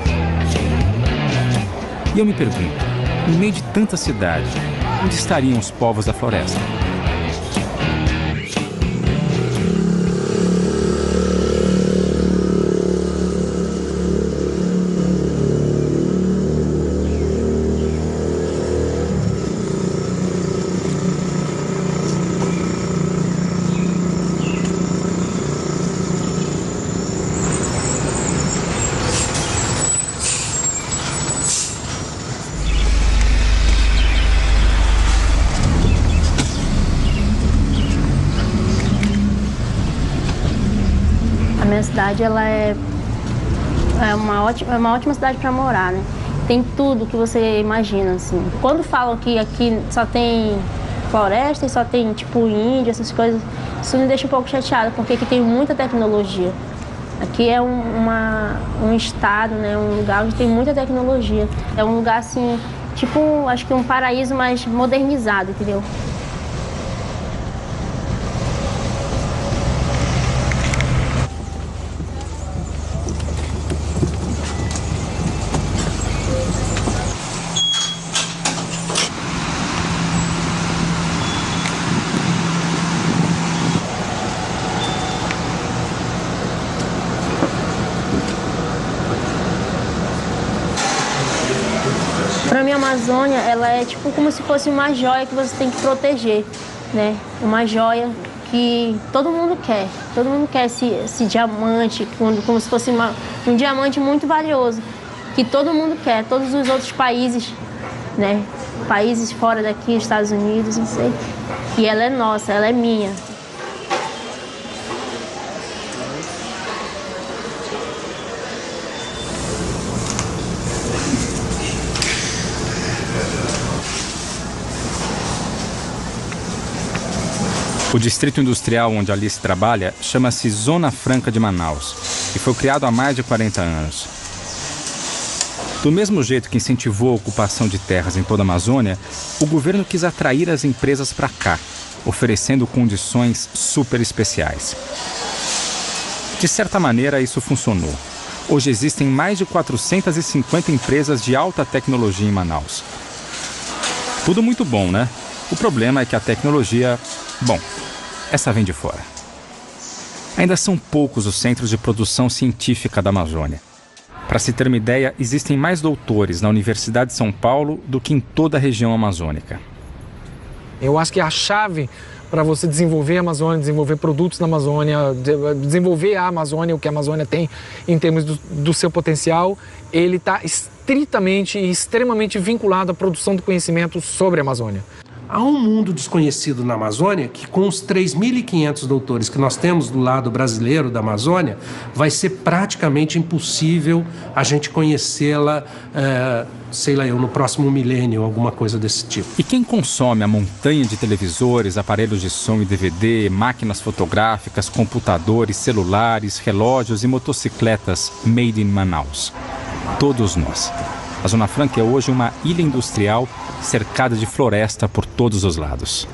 E eu me pergunto, no meio de tanta cidade, onde estariam os povos da floresta? A minha cidade, ela é uma ótima cidade para morar, né? Tem tudo que você imagina, assim. Quando falam que aqui só tem floresta e só tem, tipo, índio, essas coisas, isso me deixa um pouco chateada, porque aqui tem muita tecnologia. Aqui é um estado, né? Um lugar onde tem muita tecnologia. É um lugar, assim, tipo, acho que um paraíso mais modernizado, entendeu? Para mim, a Amazônia, ela é tipo como se fosse uma joia que você tem que proteger, né? Uma joia que todo mundo quer. Todo mundo quer esse diamante, como se fosse um diamante muito valioso, que todo mundo quer, todos os outros países, né? Países fora daqui, Estados Unidos, não sei. E ela é nossa, ela é minha. O distrito industrial onde Alice trabalha chama-se Zona Franca de Manaus e foi criado há mais de 40 anos. Do mesmo jeito que incentivou a ocupação de terras em toda a Amazônia, o governo quis atrair as empresas para cá, oferecendo condições super especiais. De certa maneira, isso funcionou. Hoje existem mais de 450 empresas de alta tecnologia em Manaus. Tudo muito bom, né? O problema é que a tecnologia... Bom, essa vem de fora. Ainda são poucos os centros de produção científica da Amazônia. Para se ter uma ideia, existem mais doutores na Universidade de São Paulo do que em toda a região amazônica. Eu acho que a chave para você desenvolver a Amazônia, desenvolver produtos na Amazônia, desenvolver a Amazônia, o que a Amazônia tem em termos do seu potencial, ele está estritamente e extremamente vinculado à produção do conhecimento sobre a Amazônia. Há um mundo desconhecido na Amazônia que, com os 3.500 doutores que nós temos do lado brasileiro da Amazônia, vai ser praticamente impossível a gente conhecê-la, sei lá eu, no próximo milênio, alguma coisa desse tipo. E quem consome a montanha de televisores, aparelhos de som e DVD, máquinas fotográficas, computadores, celulares, relógios e motocicletas made in Manaus? Todos nós. A Zona Franca é hoje uma ilha industrial cercada de floresta por todos os lados.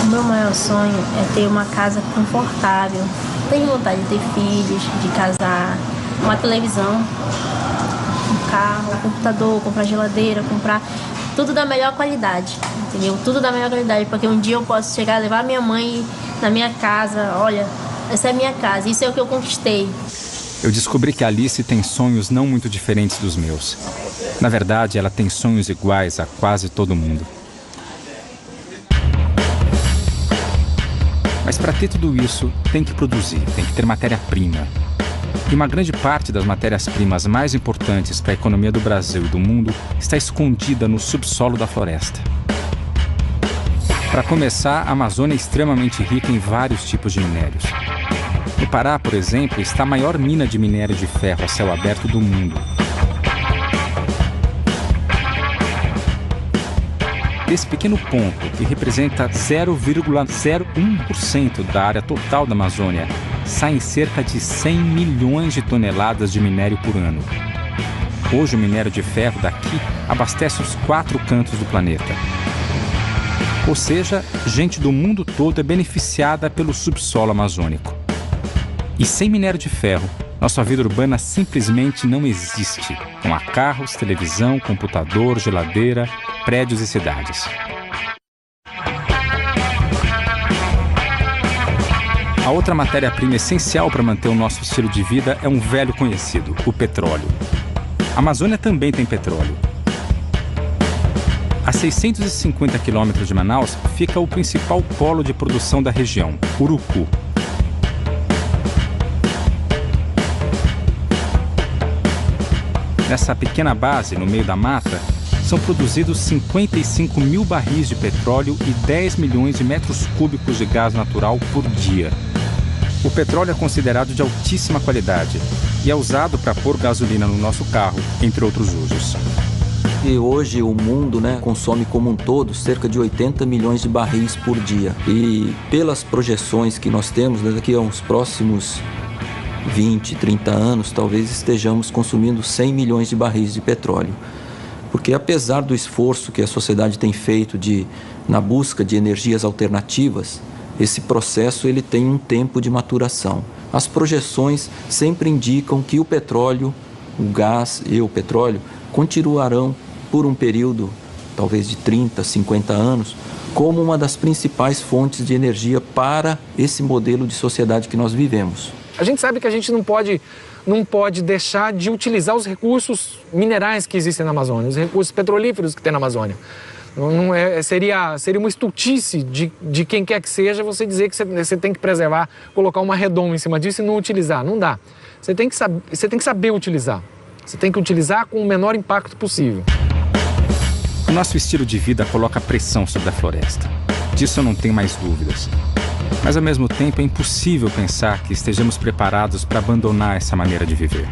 O meu maior sonho é ter uma casa confortável. Tenho vontade de ter filhos, de casar, uma televisão. carro, computador, comprar geladeira, comprar tudo da melhor qualidade, entendeu? Tudo da melhor qualidade, porque um dia eu posso chegar e levar minha mãe na minha casa, olha, essa é a minha casa, isso é o que eu conquistei. Eu descobri que a Alice tem sonhos não muito diferentes dos meus. Na verdade, ela tem sonhos iguais a quase todo mundo. Mas para ter tudo isso, tem que produzir, tem que ter matéria-prima. E uma grande parte das matérias-primas mais importantes para a economia do Brasil e do mundo está escondida no subsolo da floresta. Para começar, a Amazônia é extremamente rica em vários tipos de minérios. No Pará, por exemplo, está a maior mina de minério de ferro a céu aberto do mundo. Desse pequeno ponto, que representa 0,01% da área total da Amazônia, saem cerca de 100 milhões de toneladas de minério por ano. Hoje, o minério de ferro daqui abastece os 4 cantos do planeta. Ou seja, gente do mundo todo é beneficiada pelo subsolo amazônico. E sem minério de ferro, nossa vida urbana simplesmente não existe, com carros, televisão, computador, geladeira, prédios e cidades. A outra matéria-prima essencial para manter o nosso estilo de vida é um velho conhecido, o petróleo. A Amazônia também tem petróleo. A 650 quilômetros de Manaus fica o principal polo de produção da região, Urucu. Nessa pequena base, no meio da mata, são produzidos 55 mil barris de petróleo e 10 milhões de metros cúbicos de gás natural por dia. O petróleo é considerado de altíssima qualidade e é usado para pôr gasolina no nosso carro, entre outros usos. E hoje o mundo, consome como um todo cerca de 80 milhões de barris por dia. E pelas projeções que nós temos, daqui a uns próximos 20, 30 anos, talvez estejamos consumindo 100 milhões de barris de petróleo. Porque apesar do esforço que a sociedade tem feito na busca de energias alternativas, esse processo ele tem um tempo de maturação. As projeções sempre indicam que o petróleo, o gás e o petróleo continuarão por um período, talvez de 30, 50 anos, como uma das principais fontes de energia para esse modelo de sociedade que nós vivemos. A gente sabe que a gente não pode deixar de utilizar os recursos minerais que existem na Amazônia, os recursos petrolíferos que tem na Amazônia. Seria uma estultice de quem quer que seja você dizer que você tem que preservar, colocar uma redoma em cima disso e não utilizar. Não dá. Você tem que saber utilizar. Você tem que utilizar com o menor impacto possível. O nosso estilo de vida coloca pressão sobre a floresta. Disso eu não tenho mais dúvidas. Mas, ao mesmo tempo, é impossível pensar que estejamos preparados para abandonar essa maneira de viver.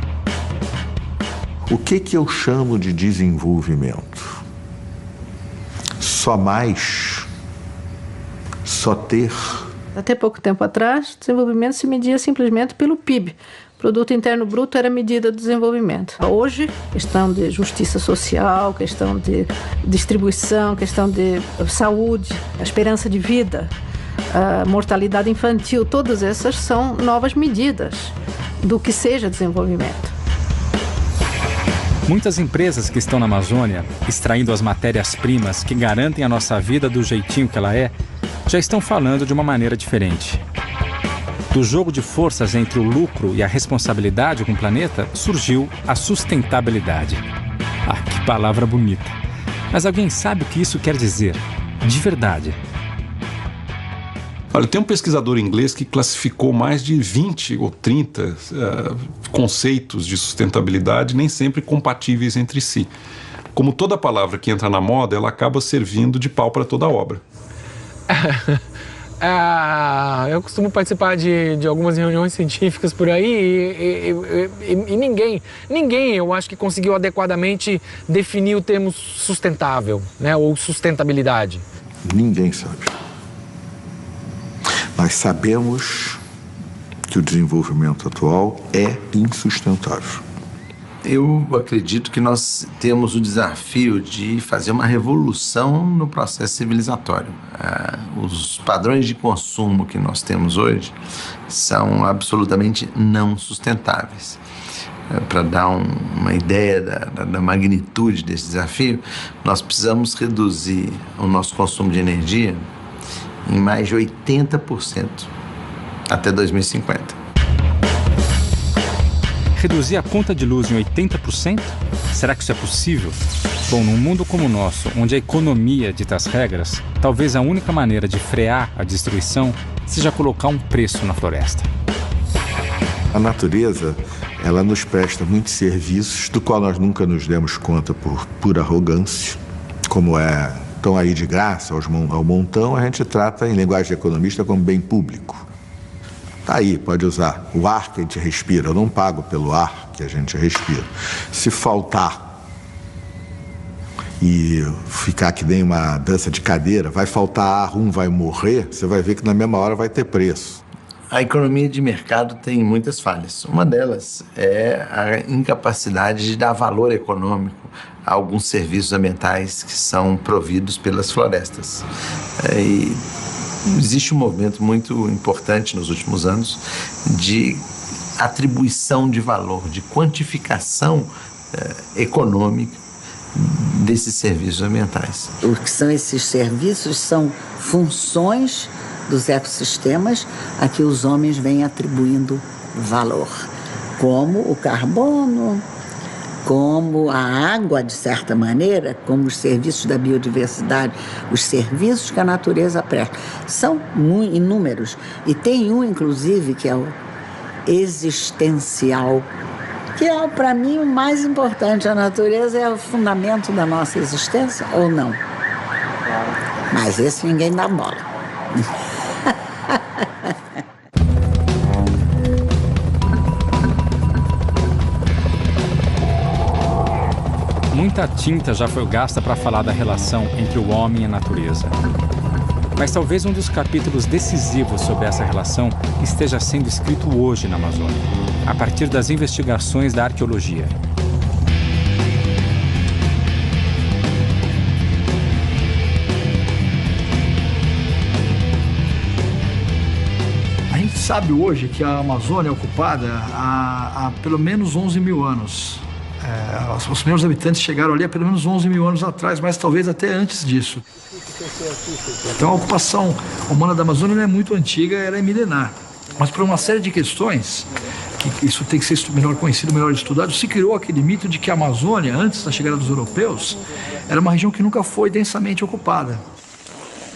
O que eu chamo de desenvolvimento? Só mais? Só ter? Até pouco tempo atrás, desenvolvimento se media simplesmente pelo PIB. Produto Interno Bruto era a medida do desenvolvimento. Hoje, questão de justiça social, questão de distribuição, questão de saúde, a esperança de vida, a mortalidade infantil, todas essas são novas medidas do que seja desenvolvimento. Muitas empresas que estão na Amazônia, extraindo as matérias-primas que garantem a nossa vida do jeitinho que ela é, já estão falando de uma maneira diferente. Do jogo de forças entre o lucro e a responsabilidade com o planeta, surgiu a sustentabilidade. Ah, que palavra bonita! Mas alguém sabe o que isso quer dizer? De verdade. Olha, tem um pesquisador inglês que classificou mais de 20 ou 30 conceitos de sustentabilidade, nem sempre compatíveis entre si. Como toda palavra que entra na moda, ela acaba servindo de pau para toda obra. Eu costumo participar de algumas reuniões científicas por aí e ninguém, eu acho que conseguiu adequadamente definir o termo sustentável, ou sustentabilidade. Ninguém sabe. Nós sabemos que o desenvolvimento atual é insustentável. Eu acredito que nós temos o desafio de fazer uma revolução no processo civilizatório. Os padrões de consumo que nós temos hoje são absolutamente não sustentáveis. para dar uma ideia da magnitude desse desafio, nós precisamos reduzir o nosso consumo de energia em mais de 80% até 2050. Reduzir a conta de luz em 80%? Será que isso é possível? Bom, num mundo como o nosso, onde a economia dita as regras, talvez a única maneira de frear a destruição seja colocar um preço na floresta. A natureza, ela nos presta muitos serviços, do qual nós nunca nos demos conta por pura arrogância, como estão aí de graça ao montão, a gente trata, em linguagem de economista, como bem público. Tá aí, pode usar. O ar que a gente respira, eu não pago pelo ar que a gente respira. Se faltar e ficar que nem uma dança de cadeira, vai faltar ar, um vai morrer, você vai ver que na mesma hora vai ter preço. A economia de mercado tem muitas falhas. Uma delas é a incapacidade de dar valor econômico a alguns serviços ambientais que são providos pelas florestas. E existe um movimento muito importante nos últimos anos de atribuição de valor, de quantificação econômica desses serviços ambientais. O que são esses serviços são funções dos ecossistemas a que os homens vêm atribuindo valor, como o carbono, como a água, de certa maneira, como os serviços da biodiversidade, os serviços que a natureza presta. São inúmeros. E tem um, inclusive, que é o existencial, que é, para mim, o mais importante. A natureza é o fundamento da nossa existência, ou não? Mas esse ninguém dá bola. Muita tinta já foi gasta para falar da relação entre o homem e a natureza. Mas talvez um dos capítulos decisivos sobre essa relação esteja sendo escrito hoje na Amazônia, a partir das investigações da arqueologia. A gente sabe hoje que a Amazônia é ocupada há pelo menos 11 mil anos. Os primeiros habitantes chegaram ali há pelo menos 11 mil anos atrás, mas talvez até antes disso. Então a ocupação humana da Amazônia não é muito antiga, ela é milenar. Mas por uma série de questões, que isso tem que ser melhor conhecido, melhor estudado, se criou aquele mito de que a Amazônia, antes da chegada dos europeus, era uma região que nunca foi densamente ocupada.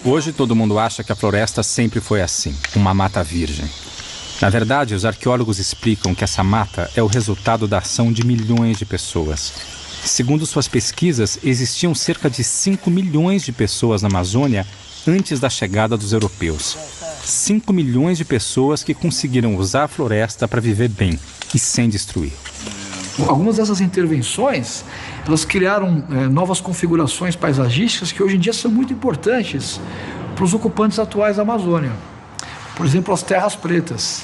Hoje todo mundo acha que a floresta sempre foi assim, uma mata virgem. Na verdade, os arqueólogos explicam que essa mata é o resultado da ação de milhões de pessoas. Segundo suas pesquisas, existiam cerca de 5 milhões de pessoas na Amazônia antes da chegada dos europeus. 5 milhões de pessoas que conseguiram usar a floresta para viver bem e sem destruir. Algumas dessas intervenções, elas criaram novas configurações paisagísticas que hoje em dia são muito importantes para os ocupantes atuais da Amazônia. Por exemplo, as terras pretas.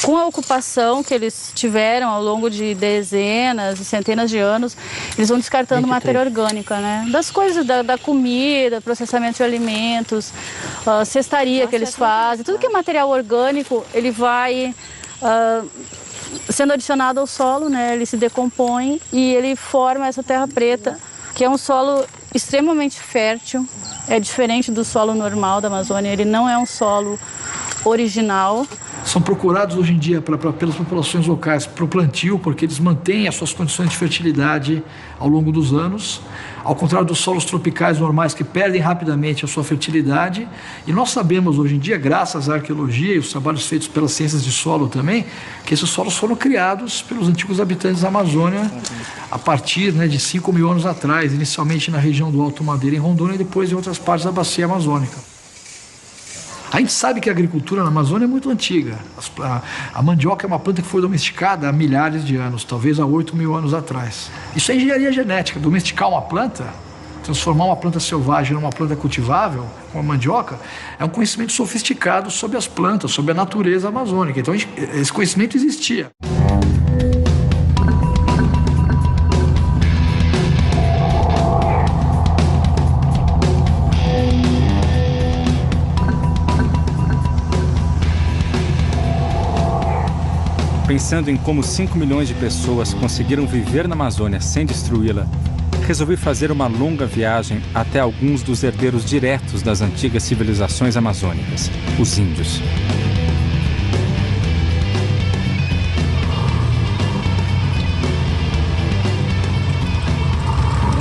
Com a ocupação que eles tiveram ao longo de dezenas e centenas de anos, eles vão descartando matéria orgânica, né? Das coisas, da comida, processamento de alimentos, cestaria que eles fazem, tudo que é material orgânico, ele vai sendo adicionado ao solo, né? Ele se decompõe e ele forma essa terra preta, que é um solo extremamente fértil. É diferente do solo normal da Amazônia, ele não é um solo original. São procurados hoje em dia pelas populações locais para o plantio, porque eles mantêm as suas condições de fertilidade ao longo dos anos, ao contrário dos solos tropicais normais que perdem rapidamente a sua fertilidade. E nós sabemos hoje em dia, graças à arqueologia e os trabalhos feitos pelas ciências de solo também, que esses solos foram criados pelos antigos habitantes da Amazônia a partir de 5 mil anos atrás, inicialmente na região do Alto Madeira, em Rondônia, e depois em outras partes da bacia amazônica. A gente sabe que a agricultura na Amazônia é muito antiga. A mandioca é uma planta que foi domesticada há milhares de anos, talvez há 8 mil anos atrás. Isso é engenharia genética. Domesticar uma planta, transformar uma planta selvagem numa planta cultivável, como a mandioca, é um conhecimento sofisticado sobre as plantas, sobre a natureza amazônica. Então esse conhecimento existia. Pensando em como 5 milhões de pessoas conseguiram viver na Amazônia sem destruí-la, resolvi fazer uma longa viagem até alguns dos herdeiros diretos das antigas civilizações amazônicas, os índios.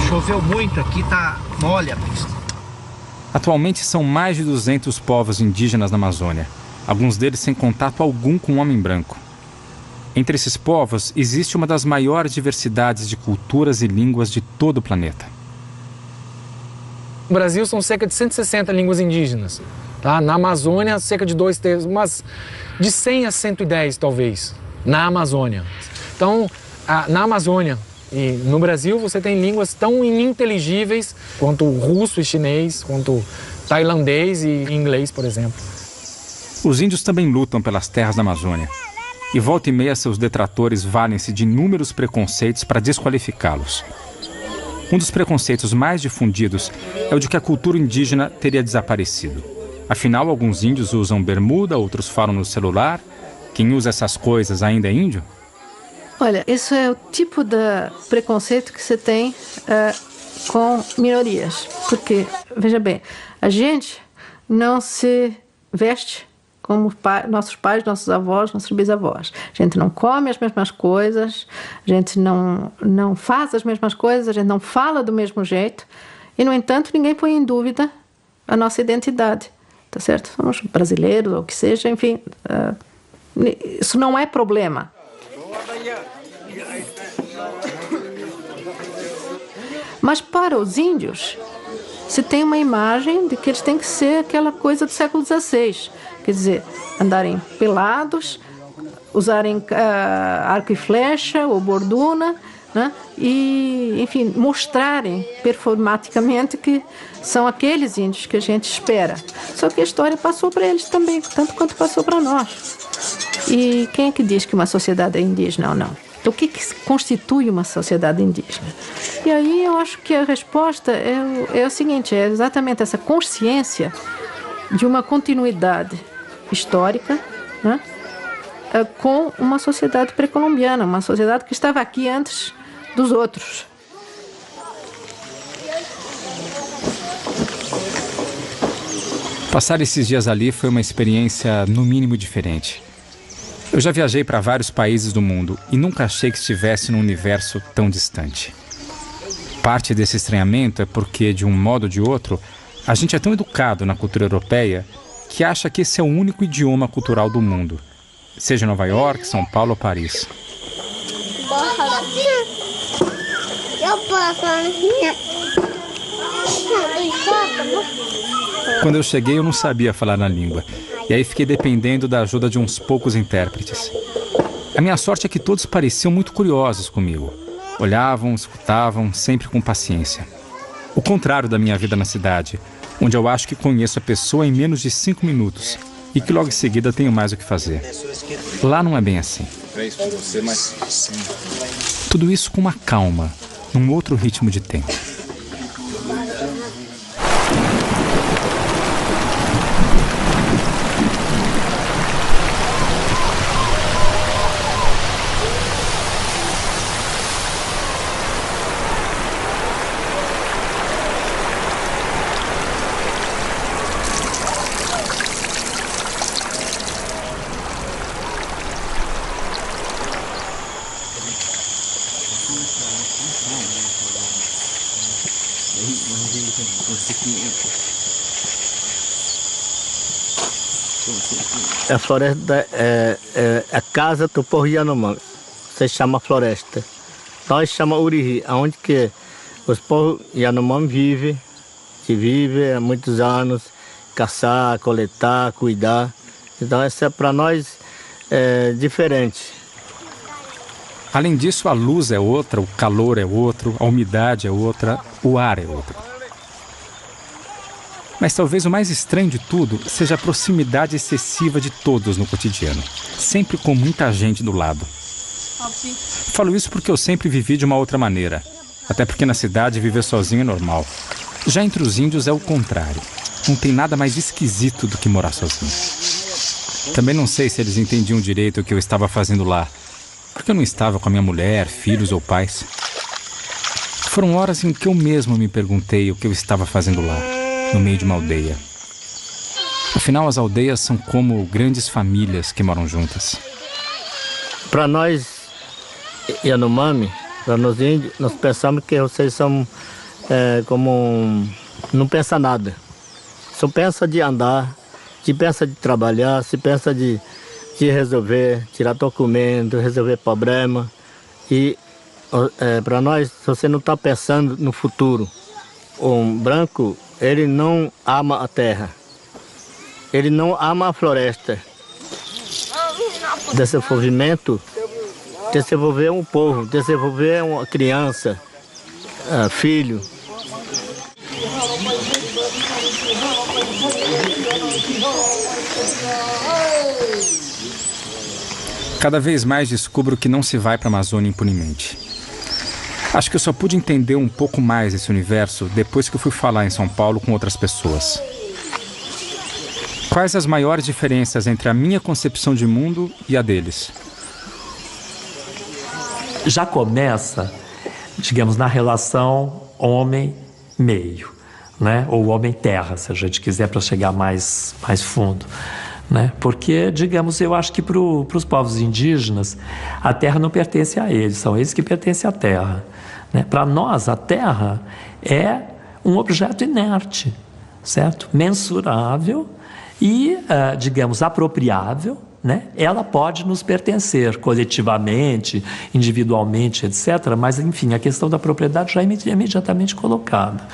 Choveu muito aqui, tá mole a pista. Atualmente são mais de 200 povos indígenas na Amazônia, alguns deles sem contato algum com o homem branco. Entre esses povos, existe uma das maiores diversidades de culturas e línguas de todo o planeta. No Brasil são cerca de 160 línguas indígenas. Tá? Na Amazônia, cerca de 2/3, mas de 100 a 110 talvez, na Amazônia. Então, na Amazônia e no Brasil, você tem línguas tão ininteligíveis quanto o russo e chinês, quanto tailandês e inglês, por exemplo. Os índios também lutam pelas terras da Amazônia. E volta e meia seus detratores valem-se de inúmeros preconceitos para desqualificá-los. Um dos preconceitos mais difundidos é o de que a cultura indígena teria desaparecido. Afinal, alguns índios usam bermuda, outros falam no celular. Quem usa essas coisas ainda é índio? Olha, isso é o tipo de preconceito que você tem com minorias. Porque, veja bem, a gente não se veste como nossos pais, nossos avós, nossos bisavós. A gente não come as mesmas coisas, a gente não faz as mesmas coisas, a gente não fala do mesmo jeito. E, no entanto, ninguém põe em dúvida a nossa identidade. Tá certo? Somos brasileiros, ou o que seja, enfim. Isso não é problema. Mas para os índios, se tem uma imagem de que eles têm que ser aquela coisa do século XVI. Quer dizer, andarem pelados, usarem arco e flecha ou borduna, né? E, enfim, mostrarem performaticamente que são aqueles índios que a gente espera. Só que a história passou para eles também, tanto quanto passou para nós. E quem é que diz que uma sociedade é indígena ou não? Então, o que constitui uma sociedade indígena? E aí eu acho que a resposta é o seguinte, é exatamente essa consciência de uma continuidade histórica, né, com uma sociedade pré-colombiana, uma sociedade que estava aqui antes dos outros. Passar esses dias ali foi uma experiência no mínimo diferente. Eu já viajei para vários países do mundo e nunca achei que estivesse num universo tão distante. Parte desse estranhamento é porque, de um modo ou de outro, a gente é tão educado na cultura europeia que acha que esse é o único idioma cultural do mundo, seja em Nova York, São Paulo ou Paris. Quando eu cheguei, eu não sabia falar na língua, e aí fiquei dependendo da ajuda de uns poucos intérpretes. A minha sorte é que todos pareciam muito curiosos comigo. Olhavam, escutavam, sempre com paciência. O contrário da minha vida na cidade, onde eu acho que conheço a pessoa em menos de 5 minutos e que logo em seguida tenho mais o que fazer. Lá não é bem assim. Tudo isso com uma calma, num outro ritmo de tempo. A floresta é a casa do povo Yanomami. Se chama floresta. Nós chamamos Uriri, onde que os povos Yanomami vivem há muitos anos, caçar, coletar, cuidar. Então essa para nós é diferente. Além disso, a luz é outra, o calor é outro, a umidade é outra, o ar é outro. Mas talvez o mais estranho de tudo seja a proximidade excessiva de todos no cotidiano, sempre com muita gente do lado. Falo isso porque eu sempre vivi de uma outra maneira, até porque na cidade viver sozinho é normal. Já entre os índios é o contrário, não tem nada mais esquisito do que morar sozinho. Também não sei se eles entendiam direito o que eu estava fazendo lá, Porque eu não estava com a minha mulher, filhos ou pais. Foram horas em que eu mesmo me perguntei o que eu estava fazendo lá, no meio de uma aldeia. Afinal, as aldeias são como grandes famílias que moram juntas. Para nós, Yanomami, para nós índios, nós pensamos que vocês são não pensa nada. Só pensa de andar, se pensa de trabalhar, se pensa de resolver, tirar documento, resolver problema. E para nós, se você não está pensando no futuro, um branco, ele não ama a terra, ele não ama a floresta. Desenvolvimento, desenvolver um povo, desenvolver uma criança, filho. Cada vez mais descubro que não se vai para a Amazônia impunemente. Acho que eu só pude entender um pouco mais esse universo depois que eu fui falar em São Paulo com outras pessoas. Quais as maiores diferenças entre a minha concepção de mundo e a deles? Já começa, digamos, na relação homem-meio, né? Ou homem-terra, se a gente quiser, para chegar mais fundo. Né? Porque, digamos, eu acho que para os povos indígenas, a terra não pertence a eles, são eles que pertencem à terra. Né? Para nós, a terra é um objeto inerte, certo? Mensurável e, digamos, apropriável. Né? Ela pode nos pertencer coletivamente, individualmente, etc. Mas, enfim, a questão da propriedade já é imediatamente colocada.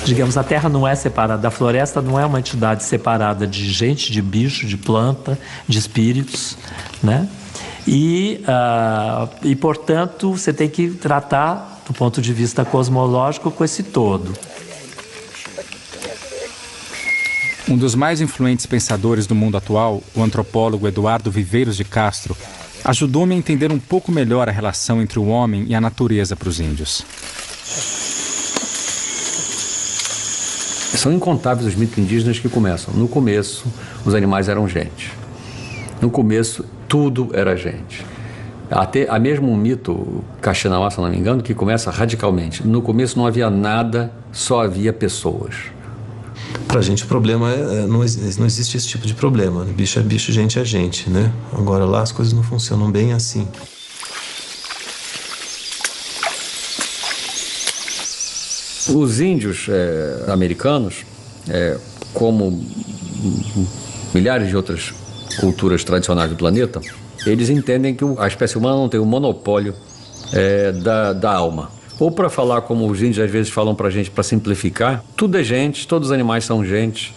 Digamos, a terra não é separada, a floresta não é uma entidade separada de gente, de bicho, de planta, de espíritos, né? E, portanto, você tem que tratar, do ponto de vista cosmológico, com esse todo. Um dos mais influentes pensadores do mundo atual, o antropólogo Eduardo Viveiros de Castro, ajudou-me a entender um pouco melhor a relação entre o homem e a natureza para os índios. São incontáveis os mitos indígenas que começam. No começo, os animais eram gente. No começo, tudo era gente. Há mesmo um mito, Caxinauá, se não me engano, que começa radicalmente. No começo não havia nada, só havia pessoas. Pra gente o problema não existe esse tipo de problema. Bicho é bicho, gente é gente, né? Agora lá as coisas não funcionam bem assim. Os índios americanos, como milhares de outras culturas tradicionais do planeta, eles entendem que a espécie humana não tem o monopólio da alma. Ou, para falar como os índios às vezes falam pra gente, para simplificar, tudo é gente, todos os animais são gente,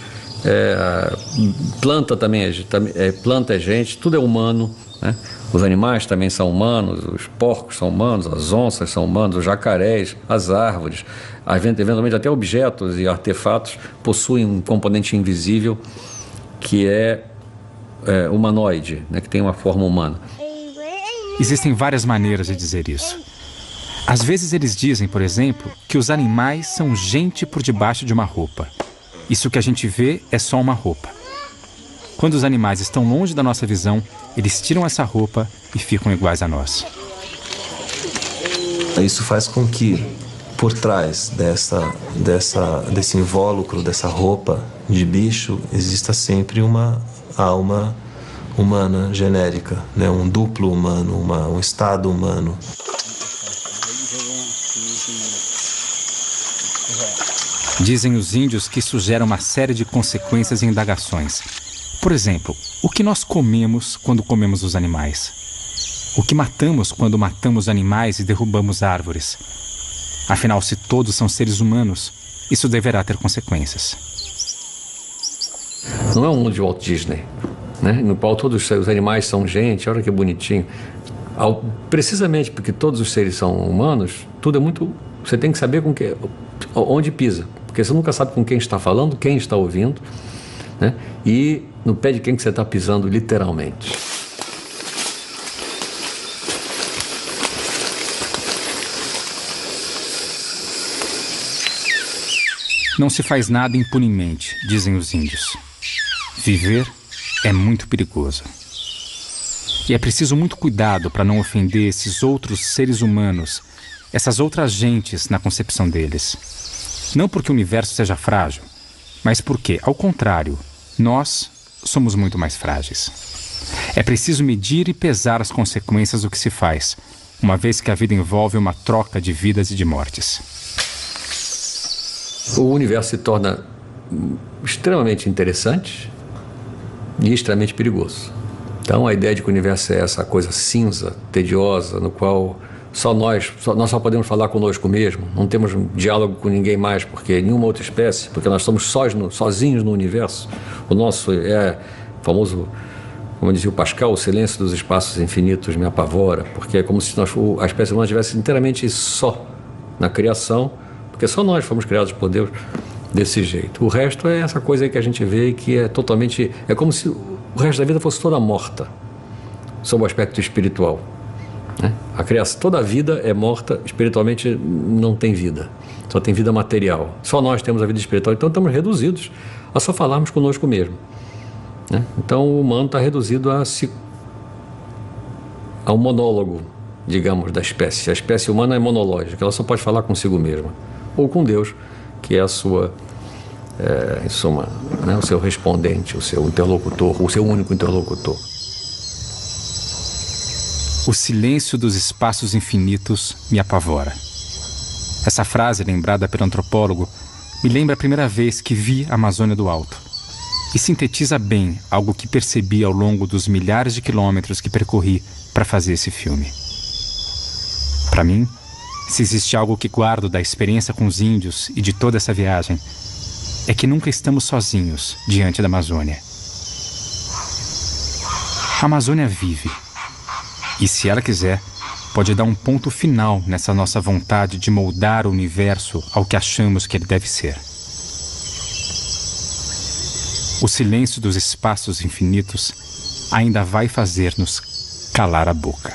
planta também planta é gente, tudo é humano, né? Os animais também são humanos, os porcos são humanos, as onças são humanos, os jacarés, as árvores, eventualmente até objetos e artefatos possuem um componente invisível que é humanoide, né, que tem uma forma humana. Existem várias maneiras de dizer isso. Às vezes eles dizem, por exemplo, que os animais são gente por debaixo de uma roupa. Isso que a gente vê é só uma roupa. Quando os animais estão longe da nossa visão, eles tiram essa roupa e ficam iguais a nós. Isso faz com que, por trás desse invólucro, dessa roupa de bicho, exista sempre uma alma humana genérica, né? Um duplo humano, um estado humano. Dizem os índios que isso gera uma série de consequências e indagações. Por exemplo, o que nós comemos quando comemos os animais? O que matamos quando matamos animais e derrubamos árvores? Afinal, se todos são seres humanos, isso deverá ter consequências. Não é um mundo de Walt Disney, né? No qual todos os animais são gente, olha que bonitinho. Precisamente porque todos os seres são humanos, tudo é muito... Você tem que saber onde pisa, porque você nunca sabe com quem está falando, quem está ouvindo, né? E no pé de quem que você está pisando, literalmente. Não se faz nada impunemente, dizem os índios. Viver é muito perigoso. E é preciso muito cuidado para não ofender esses outros seres humanos, essas outras gentes na concepção deles. Não porque o universo seja frágil, mas porque, ao contrário, nós somos muito mais frágeis. É preciso medir e pesar as consequências do que se faz, uma vez que a vida envolve uma troca de vidas e de mortes. O universo se torna extremamente interessante e extremamente perigoso. Então, a ideia de que o universo é essa coisa cinza, tediosa, no qual nós só podemos falar conosco mesmo, não temos diálogo com ninguém mais, porque nenhuma outra espécie, porque nós estamos sozinhos no universo. O nosso é famoso, como dizia o Pascal, o silêncio dos espaços infinitos me apavora, porque é como se a espécie humana estivesse inteiramente só na criação, porque só nós fomos criados por Deus desse jeito. O resto é essa coisa aí que a gente vê que é totalmente... É como se o resto da vida fosse toda morta, sob o aspecto espiritual. Né? A criação, toda a vida é morta, espiritualmente não tem vida, só tem vida material. Só nós temos a vida espiritual, então estamos reduzidos a só falarmos conosco mesmo. Né? Então o humano está reduzido a um monólogo, digamos, da espécie. A espécie humana é monológica, ela só pode falar consigo mesma, ou com Deus, que é a sua, em suma, né, o seu respondente, o seu interlocutor, o seu único interlocutor. O silêncio dos espaços infinitos me apavora. Essa frase, lembrada pelo antropólogo, me lembra a primeira vez que vi a Amazônia do alto. E sintetiza bem algo que percebi ao longo dos milhares de quilômetros que percorri para fazer esse filme. Para mim, se existe algo que guardo da experiência com os índios e de toda essa viagem, é que nunca estamos sozinhos diante da Amazônia. A Amazônia vive. E se ela quiser, pode dar um ponto final nessa nossa vontade de moldar o universo ao que achamos que ele deve ser. O silêncio dos espaços infinitos ainda vai fazer-nos calar a boca.